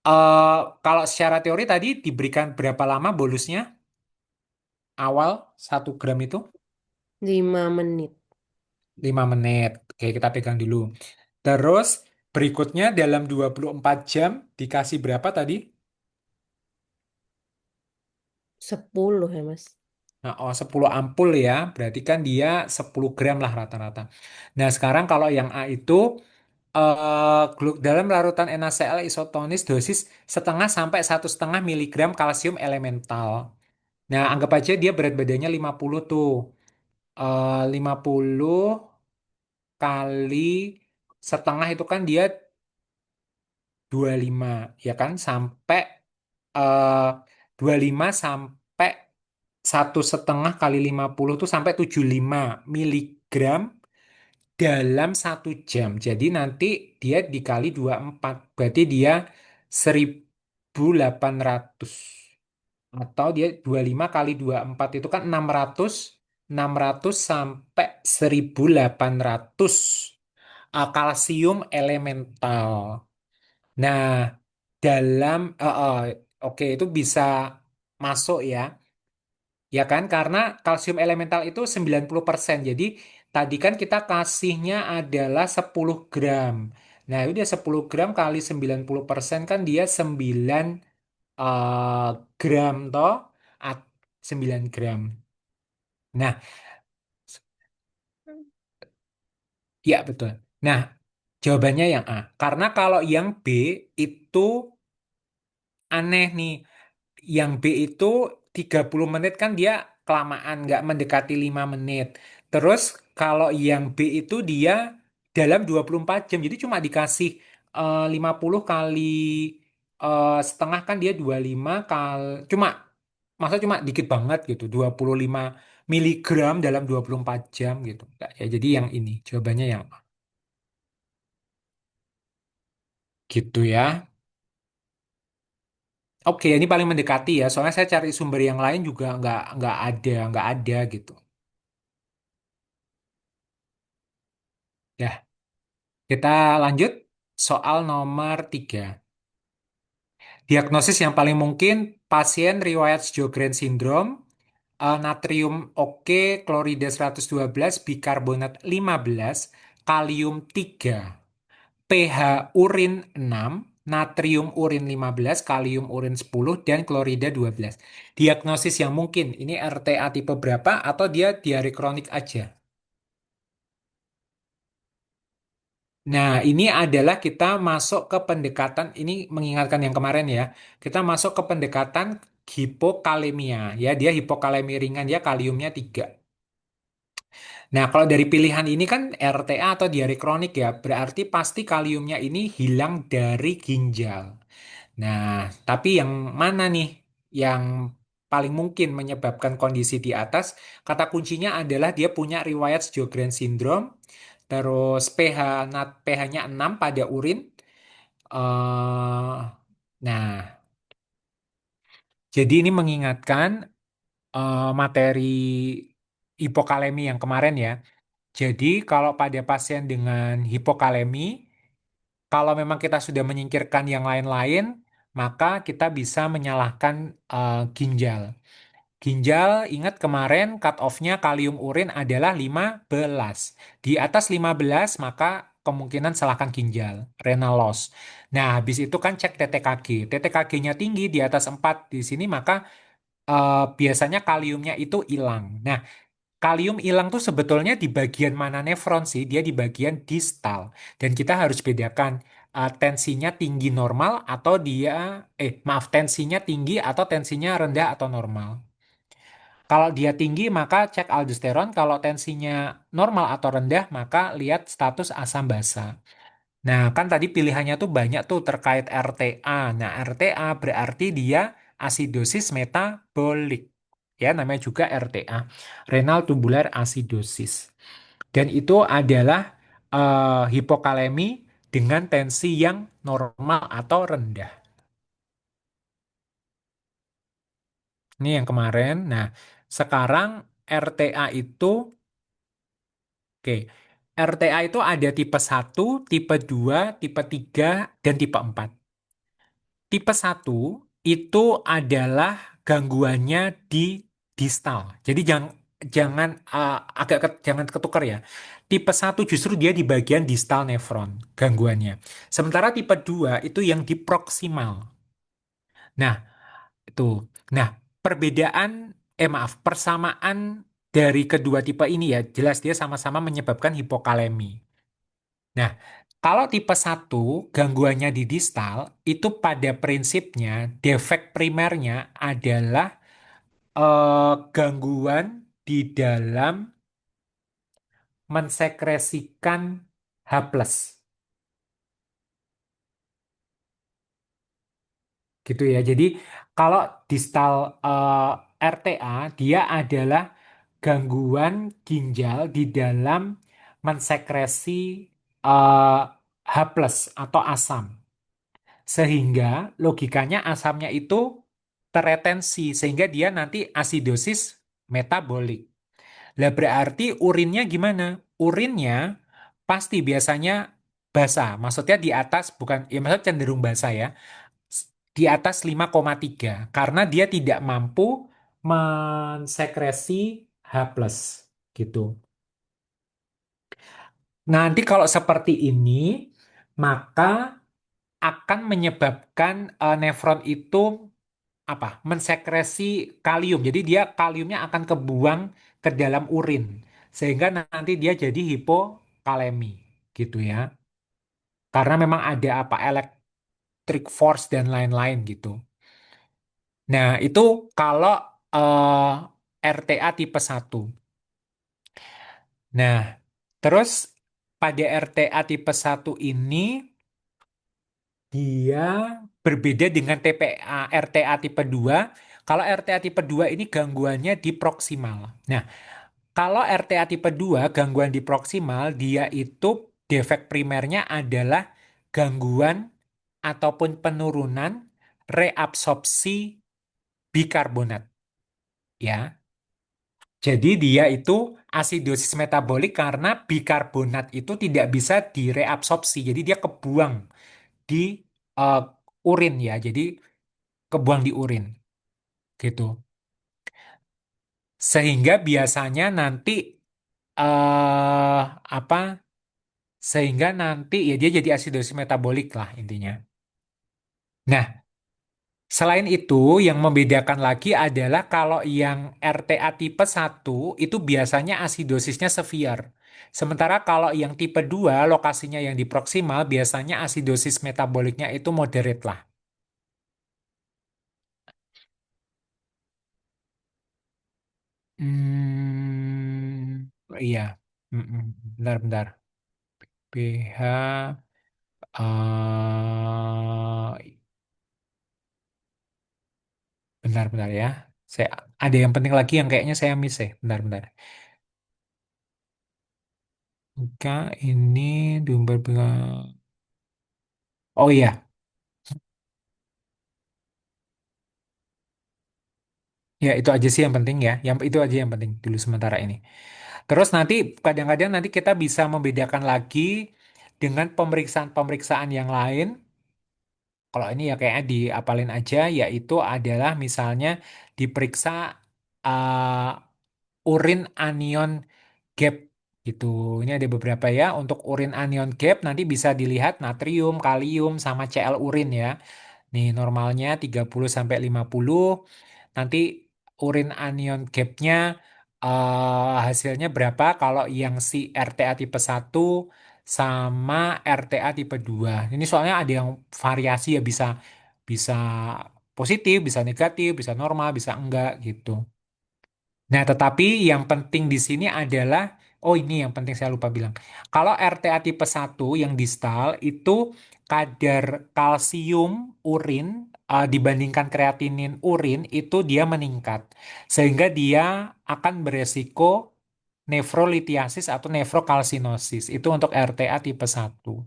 eh, kalau secara teori tadi diberikan berapa lama bolusnya? Awal 1 gram itu 5 menit. 5 menit. Oke, kita pegang dulu. Terus berikutnya dalam 24 jam dikasih berapa tadi? 10 ya, Mas? Nah, oh 10 ampul ya, berarti kan dia 10 gram lah rata-rata. Nah, sekarang kalau yang A itu dalam larutan NaCl isotonis dosis setengah sampai 1,5 miligram kalsium elemental. Nah, anggap aja dia berat badannya 50 tuh. 50 kali setengah itu kan dia 25 ya kan sampai eh 25 sampai 1,5 kali 50 itu sampai 75 miligram dalam 1 jam. Jadi nanti dia dikali 24 berarti dia 1.800 atau dia 25 kali 24 itu kan 600 sampai 1.800 kalsium elemental. Nah, dalam oke itu bisa masuk ya. Ya kan? Karena kalsium elemental itu 90%. Jadi tadi kan kita kasihnya adalah 10 gram. Nah, udah 10 gram kali 90% kan dia 9 eh, gram toh. At- 9 gram. Nah, ya betul. Nah, jawabannya yang A. Karena kalau yang B itu aneh nih. Yang B itu 30 menit kan dia kelamaan, nggak mendekati 5 menit. Terus kalau yang B itu dia dalam 24 jam, jadi cuma dikasih 50 kali setengah kan dia 25 kali, masa cuma dikit banget gitu, 25 miligram dalam 24 jam gitu. Nggak, ya, jadi yang ini, jawabannya yang A. Gitu ya. Oke, ini paling mendekati ya. Soalnya saya cari sumber yang lain juga nggak ada gitu. Ya, kita lanjut soal nomor 3. Diagnosis yang paling mungkin pasien riwayat Sjogren syndrome, natrium oke, klorida 112, bikarbonat 15, kalium 3, pH urin 6, natrium urin 15, kalium urin 10, dan klorida 12. Diagnosis yang mungkin, ini RTA tipe berapa atau dia diare kronik aja? Nah, ini adalah kita masuk ke pendekatan, ini mengingatkan yang kemarin ya, kita masuk ke pendekatan hipokalemia. Ya, dia hipokalemi ringan, ya kaliumnya 3. Nah, kalau dari pilihan ini kan RTA atau diare kronik ya, berarti pasti kaliumnya ini hilang dari ginjal. Nah, tapi yang mana nih yang paling mungkin menyebabkan kondisi di atas? Kata kuncinya adalah dia punya riwayat Sjogren syndrome, terus pH-nya 6 pada urin. Nah, jadi ini mengingatkan materi hipokalemi yang kemarin ya. Jadi kalau pada pasien dengan hipokalemi, kalau memang kita sudah menyingkirkan yang lain-lain, maka kita bisa menyalahkan ginjal. Ginjal, ingat kemarin cut off-nya kalium urin adalah 15. Di atas 15 maka kemungkinan salahkan ginjal, renal loss. Nah, habis itu kan cek TTKG. TTKG-nya tinggi di atas 4 di sini maka biasanya kaliumnya itu hilang. Nah, kalium hilang tuh sebetulnya di bagian mana nefron sih? Dia di bagian distal. Dan kita harus bedakan tensinya tinggi normal atau dia, maaf, tensinya tinggi atau tensinya rendah atau normal. Kalau dia tinggi maka cek aldosteron, kalau tensinya normal atau rendah maka lihat status asam basa. Nah, kan tadi pilihannya tuh banyak tuh terkait RTA. Nah, RTA berarti dia asidosis metabolik. Ya, namanya juga RTA, renal tubular acidosis. Dan itu adalah hipokalemi dengan tensi yang normal atau rendah. Ini yang kemarin. Nah, sekarang RTA itu, oke, RTA itu ada tipe 1, tipe 2, tipe 3, dan tipe 4. Tipe 1 itu adalah gangguannya di distal. Jadi jangan jangan jangan ketukar ya. Tipe 1 justru dia di bagian distal nefron gangguannya. Sementara tipe 2 itu yang di proksimal. Nah, itu. Nah, perbedaan maaf, persamaan dari kedua tipe ini ya, jelas dia sama-sama menyebabkan hipokalemi. Nah, kalau tipe 1 gangguannya di distal, itu pada prinsipnya defek primernya adalah gangguan di dalam mensekresikan H+. Gitu ya. Jadi kalau distal RTA dia adalah gangguan ginjal di dalam mensekresi eh, H+ atau asam. Sehingga logikanya asamnya itu teretensi sehingga dia nanti asidosis metabolik. Lah berarti urinnya gimana? Urinnya pasti biasanya basah. Maksudnya di atas bukan ya maksudnya cenderung basah ya. Di atas 5,3 karena dia tidak mampu mensekresi H+ gitu. Nanti kalau seperti ini maka akan menyebabkan nefron itu apa? Mensekresi kalium. Jadi dia kaliumnya akan kebuang ke dalam urin sehingga nanti dia jadi hipokalemi gitu ya. Karena memang ada apa electric force dan lain-lain gitu. Nah, itu kalau RTA tipe 1. Nah, terus pada RTA tipe 1 ini dia berbeda dengan RTA tipe 2. Kalau RTA tipe 2 ini gangguannya di proksimal. Nah, kalau RTA tipe 2 gangguan di proksimal, dia itu defek primernya adalah gangguan ataupun penurunan reabsorpsi bikarbonat. Ya, jadi dia itu asidosis metabolik karena bikarbonat itu tidak bisa direabsorpsi. Jadi dia kebuang di eh, urin ya. Jadi kebuang di urin gitu. Sehingga biasanya nanti apa? Sehingga nanti ya dia jadi asidosis metabolik lah intinya. Nah, selain itu yang membedakan lagi adalah kalau yang RTA tipe 1 itu biasanya asidosisnya severe. Sementara kalau yang tipe 2 lokasinya yang di proksimal biasanya asidosis metaboliknya itu moderate lah. Iya. Mm-mm. Bentar-bentar. pH bentar-bentar ya. Saya ada yang penting lagi yang kayaknya saya miss ya. Bentar-bentar. Maka ini diumbar oh iya, ya itu aja sih yang penting ya. Yang itu aja yang penting dulu sementara ini. Terus nanti kadang-kadang nanti kita bisa membedakan lagi dengan pemeriksaan-pemeriksaan yang lain. Kalau ini ya kayaknya diapalin aja, yaitu adalah misalnya diperiksa urin anion gap gitu. Ini ada beberapa ya. Untuk urin anion gap nanti bisa dilihat natrium, kalium, sama Cl urin ya. Nih normalnya 30 sampai 50. Nanti urin anion gapnya hasilnya berapa kalau yang si RTA tipe 1 sama RTA tipe 2. Ini soalnya ada yang variasi ya bisa bisa positif, bisa negatif, bisa normal, bisa enggak gitu. Nah, tetapi yang penting di sini adalah, oh ini yang penting saya lupa bilang. Kalau RTA tipe 1 yang distal itu kadar kalsium urin dibandingkan kreatinin urin itu dia meningkat. Sehingga dia akan beresiko nefrolitiasis atau nefrokalsinosis. Itu untuk RTA tipe 1.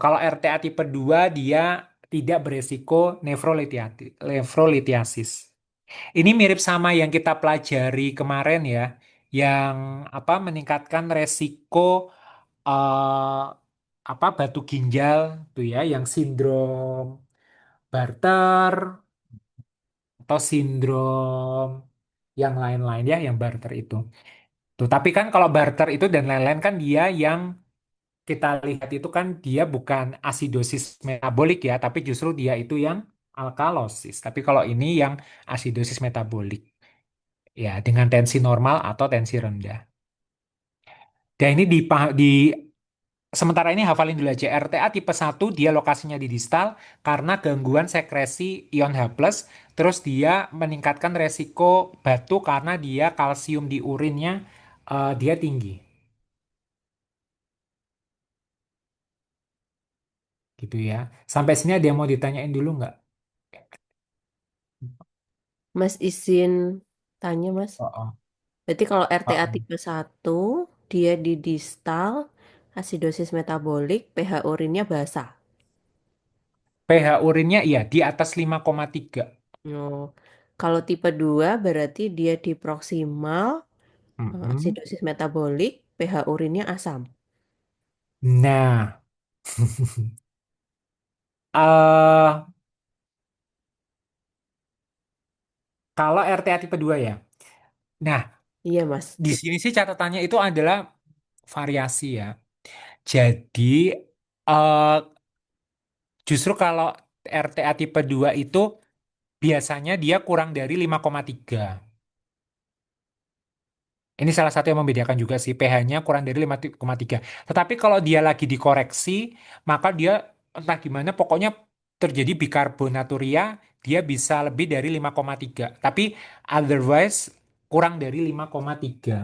Kalau RTA tipe 2 dia tidak beresiko nefrolitiasis. Ini mirip sama yang kita pelajari kemarin ya, yang apa meningkatkan resiko eh, apa batu ginjal tuh ya, yang sindrom Barter atau sindrom yang lain-lain ya, yang Barter itu. Tuh, tapi kan kalau Barter itu dan lain-lain kan dia yang kita lihat itu kan dia bukan asidosis metabolik ya, tapi justru dia itu yang alkalosis. Tapi kalau ini yang asidosis metabolik. Ya, dengan tensi normal atau tensi rendah. Dan ini sementara ini hafalin dulu aja. RTA tipe 1 dia lokasinya di distal karena gangguan sekresi ion H+, terus dia meningkatkan resiko batu karena dia kalsium di urinnya dia tinggi. Gitu ya. Sampai sini ada yang mau ditanyain dulu nggak? Mas izin tanya, Mas. Oh, oh. Berarti kalau Oh, RTA oh. tipe 1, dia di distal, asidosis metabolik, pH urinnya basah. pH urinnya iya di atas 5,3. Oh. Kalau tipe 2 berarti dia di proksimal, Mm-mm. asidosis metabolik, pH urinnya asam. Nah, eh kalau RTA tipe 2 ya. Nah, Iya, Mas. di sini sih catatannya itu adalah variasi ya. Jadi eh, justru kalau RTA tipe 2 itu biasanya dia kurang dari 5,3. Ini salah satu yang membedakan juga sih pH-nya kurang dari 5,3. Tetapi kalau dia lagi dikoreksi, maka dia entah gimana pokoknya terjadi bikarbonaturia, dia bisa lebih dari 5,3. Tapi otherwise kurang dari 5,3.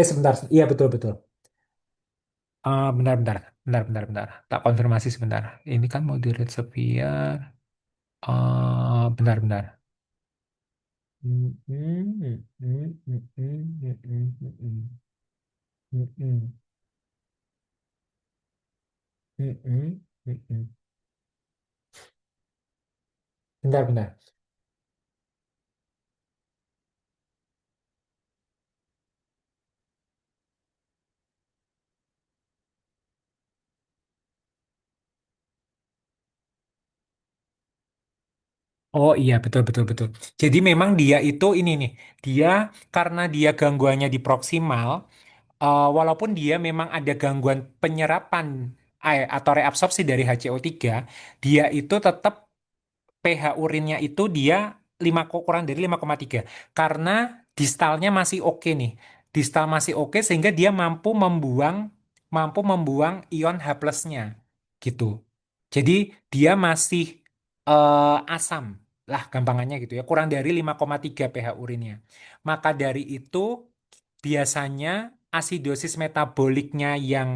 Sebentar. Iya betul betul. Bentar bentar bentar bentar bentar. Tak konfirmasi sebentar. Ini kan moderate severe. Bentar bentar. Mm, mm, mm, mm, mm, mm, mm, mm, mm, mm, mm, mm, mm, mm. Bentar bentar. Oh iya betul betul betul. Jadi memang dia itu ini nih. Dia karena dia gangguannya di proksimal, walaupun dia memang ada gangguan penyerapan air atau reabsorpsi dari HCO3, dia itu tetap pH urinnya itu dia 5 kurang dari 5,3 karena distalnya masih oke nih. Distal masih oke sehingga dia mampu membuang ion H plusnya gitu. Jadi dia masih asam lah gampangannya gitu ya. Kurang dari 5,3 pH urinnya. Maka dari itu biasanya asidosis metaboliknya yang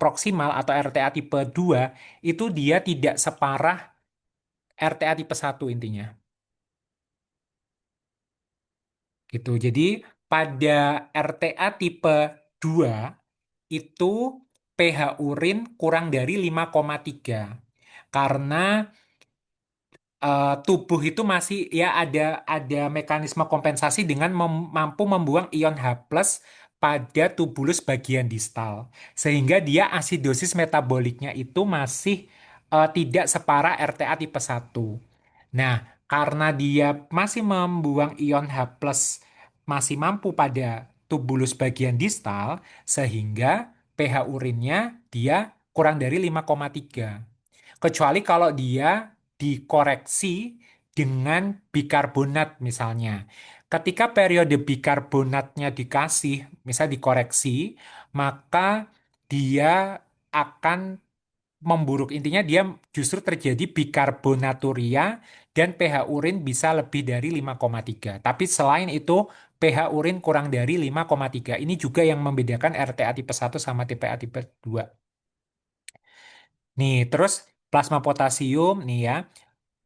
proksimal atau RTA tipe 2 itu dia tidak separah RTA tipe 1 intinya. Gitu. Jadi pada RTA tipe 2 itu pH urin kurang dari 5,3. Karena tubuh itu masih ya ada mekanisme kompensasi dengan mampu membuang ion H+ pada tubulus bagian distal. Sehingga dia asidosis metaboliknya itu masih tidak separah RTA tipe 1. Nah, karena dia masih membuang ion H+, masih mampu pada tubulus bagian distal, sehingga pH urinnya dia kurang dari 5,3. Kecuali kalau dia dikoreksi dengan bikarbonat misalnya. Ketika periode bikarbonatnya dikasih, misal dikoreksi, maka dia akan memburuk. Intinya dia justru terjadi bikarbonaturia dan pH urin bisa lebih dari 5,3. Tapi selain itu, pH urin kurang dari 5,3. Ini juga yang membedakan RTA tipe 1 sama TPA tipe 2. Nih, terus plasma potasium nih ya,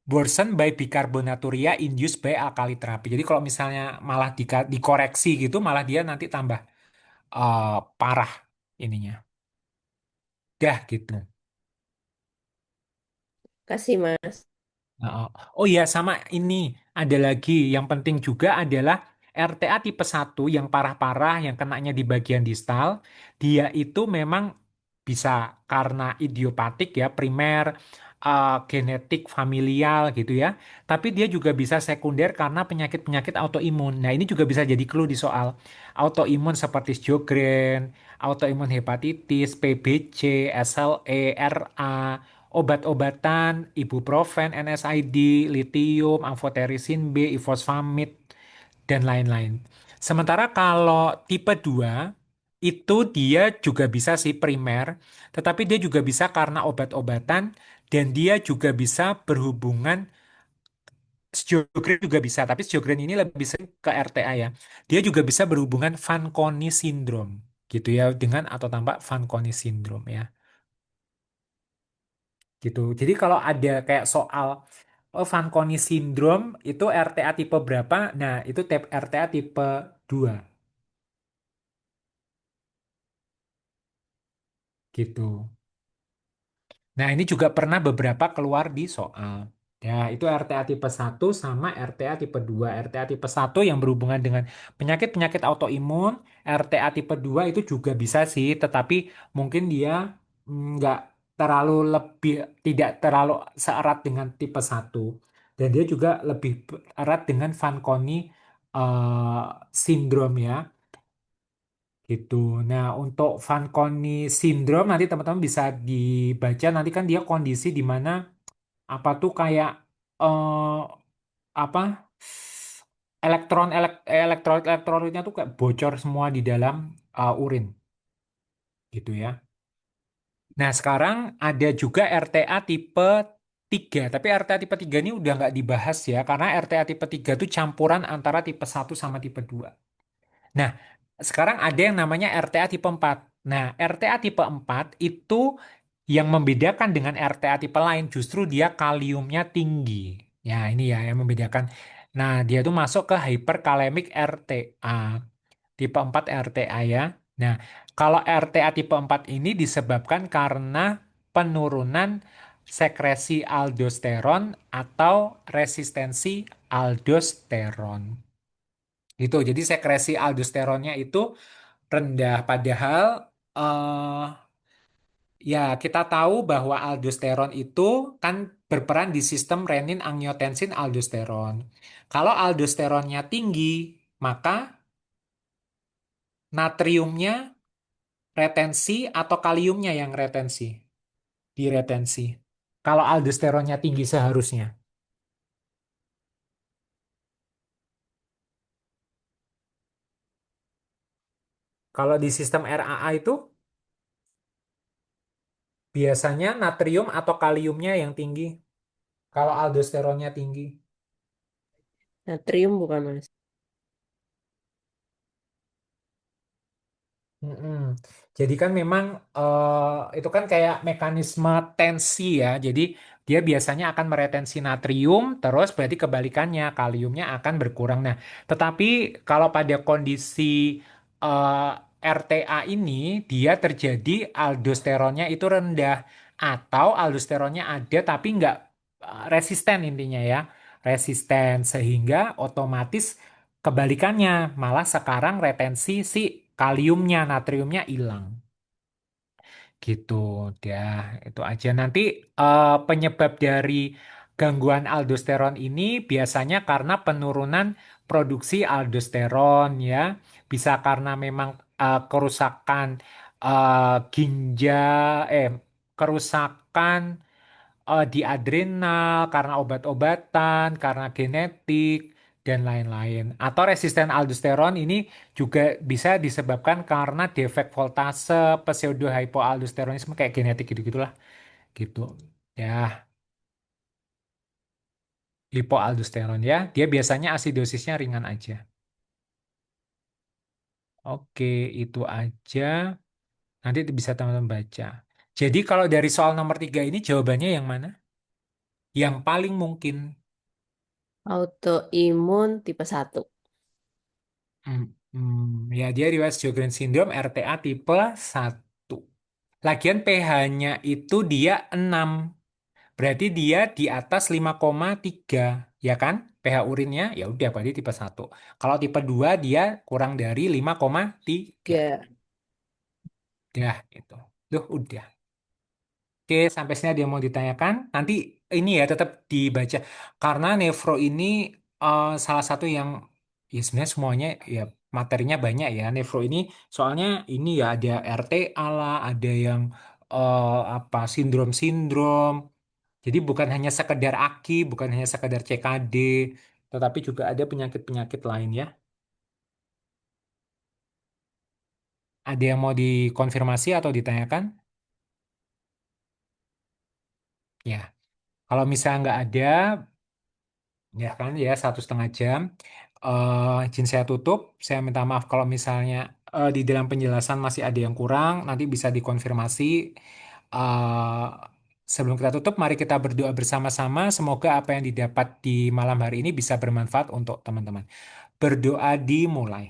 worsen by bicarbonaturia induced by alkali terapi. Jadi kalau misalnya malah dikoreksi gitu, malah dia nanti tambah eh, parah ininya. Dah gitu. Kasih Mas. Oh, oh iya, sama ini ada lagi yang penting juga adalah RTA tipe 1 yang parah-parah yang kenanya di bagian distal, dia itu memang bisa karena idiopatik ya, primer, genetik, familial gitu ya. Tapi dia juga bisa sekunder karena penyakit-penyakit autoimun. Nah, ini juga bisa jadi clue di soal autoimun seperti Sjogren, autoimun hepatitis, PBC, SLE, RA, obat-obatan, ibuprofen, NSAID, litium, amfoterisin B, ifosfamid, dan lain-lain. Sementara kalau tipe 2, itu dia juga bisa sih primer, tetapi dia juga bisa karena obat-obatan, dan dia juga bisa berhubungan, Sjogren juga bisa, tapi Sjogren ini lebih sering ke RTA ya. Dia juga bisa berhubungan Fanconi syndrome, gitu ya, dengan atau tanpa Fanconi syndrome ya. Gitu. Jadi kalau ada kayak soal oh, Fanconi syndrome itu RTA tipe berapa? Nah, itu RTA tipe 2 gitu. Nah, ini juga pernah beberapa keluar di soal. Ya, itu RTA tipe 1 sama RTA tipe 2. RTA tipe 1 yang berhubungan dengan penyakit-penyakit autoimun. RTA tipe 2 itu juga bisa sih, tetapi mungkin dia nggak terlalu lebih, tidak terlalu seerat dengan tipe 1. Dan dia juga lebih erat dengan Fanconi eh, syndrome ya. Gitu. Nah, untuk Fanconi syndrome nanti teman-teman bisa dibaca nanti kan dia kondisi di mana apa tuh kayak eh apa elektrolit-elektrolitnya tuh kayak bocor semua di dalam urin gitu ya. Nah, sekarang ada juga RTA tipe 3, tapi RTA tipe 3 ini udah nggak dibahas ya karena RTA tipe 3 itu campuran antara tipe 1 sama tipe 2. Nah, sekarang ada yang namanya RTA tipe 4. Nah, RTA tipe 4 itu yang membedakan dengan RTA tipe lain justru dia kaliumnya tinggi. Ya, ini ya yang membedakan. Nah, dia tuh masuk ke hyperkalemic RTA. Tipe 4 RTA ya. Nah, kalau RTA tipe 4 ini disebabkan karena penurunan sekresi aldosteron atau resistensi aldosteron. Gitu. Jadi sekresi aldosteronnya itu rendah. Padahal eh, ya kita tahu bahwa aldosteron itu kan berperan di sistem renin-angiotensin aldosteron. Kalau aldosteronnya tinggi, maka natriumnya retensi atau kaliumnya yang retensi, diretensi. Kalau aldosteronnya tinggi seharusnya. Kalau di sistem RAA itu biasanya natrium atau kaliumnya yang tinggi. Kalau aldosteronnya tinggi. Natrium bukan Mas. Mm-mm. Jadi kan memang itu kan kayak mekanisme tensi ya. Jadi dia biasanya akan meretensi natrium, terus berarti kebalikannya kaliumnya akan berkurang. Nah, tetapi kalau pada kondisi RTA ini dia terjadi aldosteronnya itu rendah atau aldosteronnya ada tapi nggak resisten intinya ya, resisten sehingga otomatis kebalikannya, malah sekarang retensi si kaliumnya, natriumnya hilang. Gitu, dah itu aja. Nanti penyebab dari gangguan aldosteron ini biasanya karena penurunan produksi aldosteron ya. Bisa karena memang kerusakan ginjal, kerusakan di adrenal, karena obat-obatan, karena genetik, dan lain-lain. Atau resisten aldosteron ini juga bisa disebabkan karena defek voltase, pseudohypoaldosteronisme kayak genetik gitu-gitulah. Gitu. Ya, lipoaldosteron ya. Dia biasanya asidosisnya ringan aja. Oke, itu aja. Nanti bisa teman-teman baca. Jadi kalau dari soal nomor 3 ini jawabannya yang mana? Yang paling mungkin. Autoimun tipe 1. Ya dia riwayat Sjogren syndrome RTA tipe 1. Lagian pH-nya itu dia 6. Berarti dia di atas 5,3, ya kan? pH urinnya ya udah berarti tipe 1. Kalau tipe 2 dia kurang dari 5,3. Ya, Dah itu. Duh, udah. Oke, sampai sini ada yang mau ditanyakan. Nanti ini ya tetap dibaca. Karena nefro ini salah satu yang ya sebenarnya semuanya ya materinya banyak ya. Nefro ini soalnya ini ya ada RTA lah, ada yang apa sindrom-sindrom. Jadi bukan hanya sekedar AKI, bukan hanya sekedar CKD, tetapi juga ada penyakit-penyakit lain ya. Ada yang mau dikonfirmasi atau ditanyakan? Ya, kalau misalnya nggak ada, ya kan ya 1,5 jam. Izin saya tutup. Saya minta maaf kalau misalnya di dalam penjelasan masih ada yang kurang. Nanti bisa dikonfirmasi. Eh, Sebelum kita tutup, mari kita berdoa bersama-sama. Semoga apa yang didapat di malam hari ini bisa bermanfaat untuk teman-teman. Berdoa dimulai.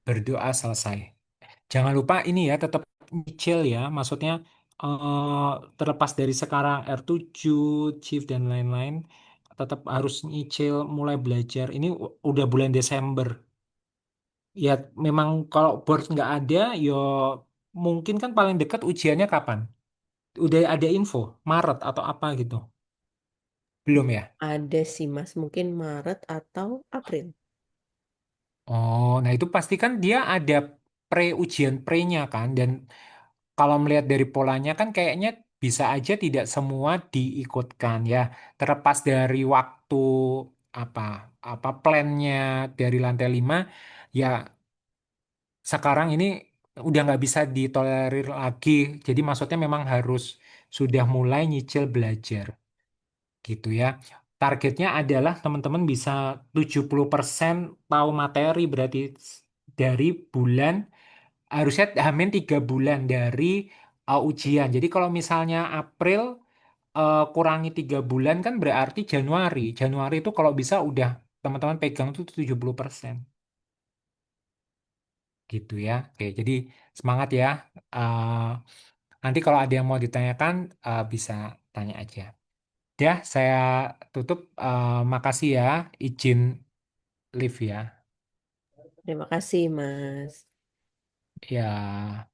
Berdoa selesai. Jangan lupa ini ya, tetap nyicil ya. Maksudnya terlepas dari sekarang R7, Chief dan lain-lain, tetap harus nyicil mulai belajar. Ini udah bulan Desember. Ya memang kalau board nggak ada, yo mungkin kan paling dekat ujiannya kapan? Udah ada info, Maret atau apa gitu? Belum ya? ada sih Mas, mungkin Maret atau April. Oh, nah itu pasti kan dia ada ujian pre-nya kan, dan kalau melihat dari polanya kan kayaknya bisa aja tidak semua diikutkan ya. Terlepas dari waktu apa apa plannya dari lantai 5 ya sekarang ini udah nggak bisa ditolerir lagi. Jadi maksudnya memang harus sudah mulai nyicil belajar gitu ya. Targetnya adalah teman-teman bisa 70% tahu materi berarti dari bulan harusnya hamin 3 bulan dari ujian. Jadi kalau misalnya April kurangi 3 bulan kan berarti Januari. Januari itu kalau bisa udah teman-teman pegang tuh 70% gitu ya. Oke, jadi semangat ya. Eh, Nanti kalau ada yang mau ditanyakan bisa tanya aja. Ya, saya tutup. Makasih ya, izin live ya. Terima kasih Mas. Ya.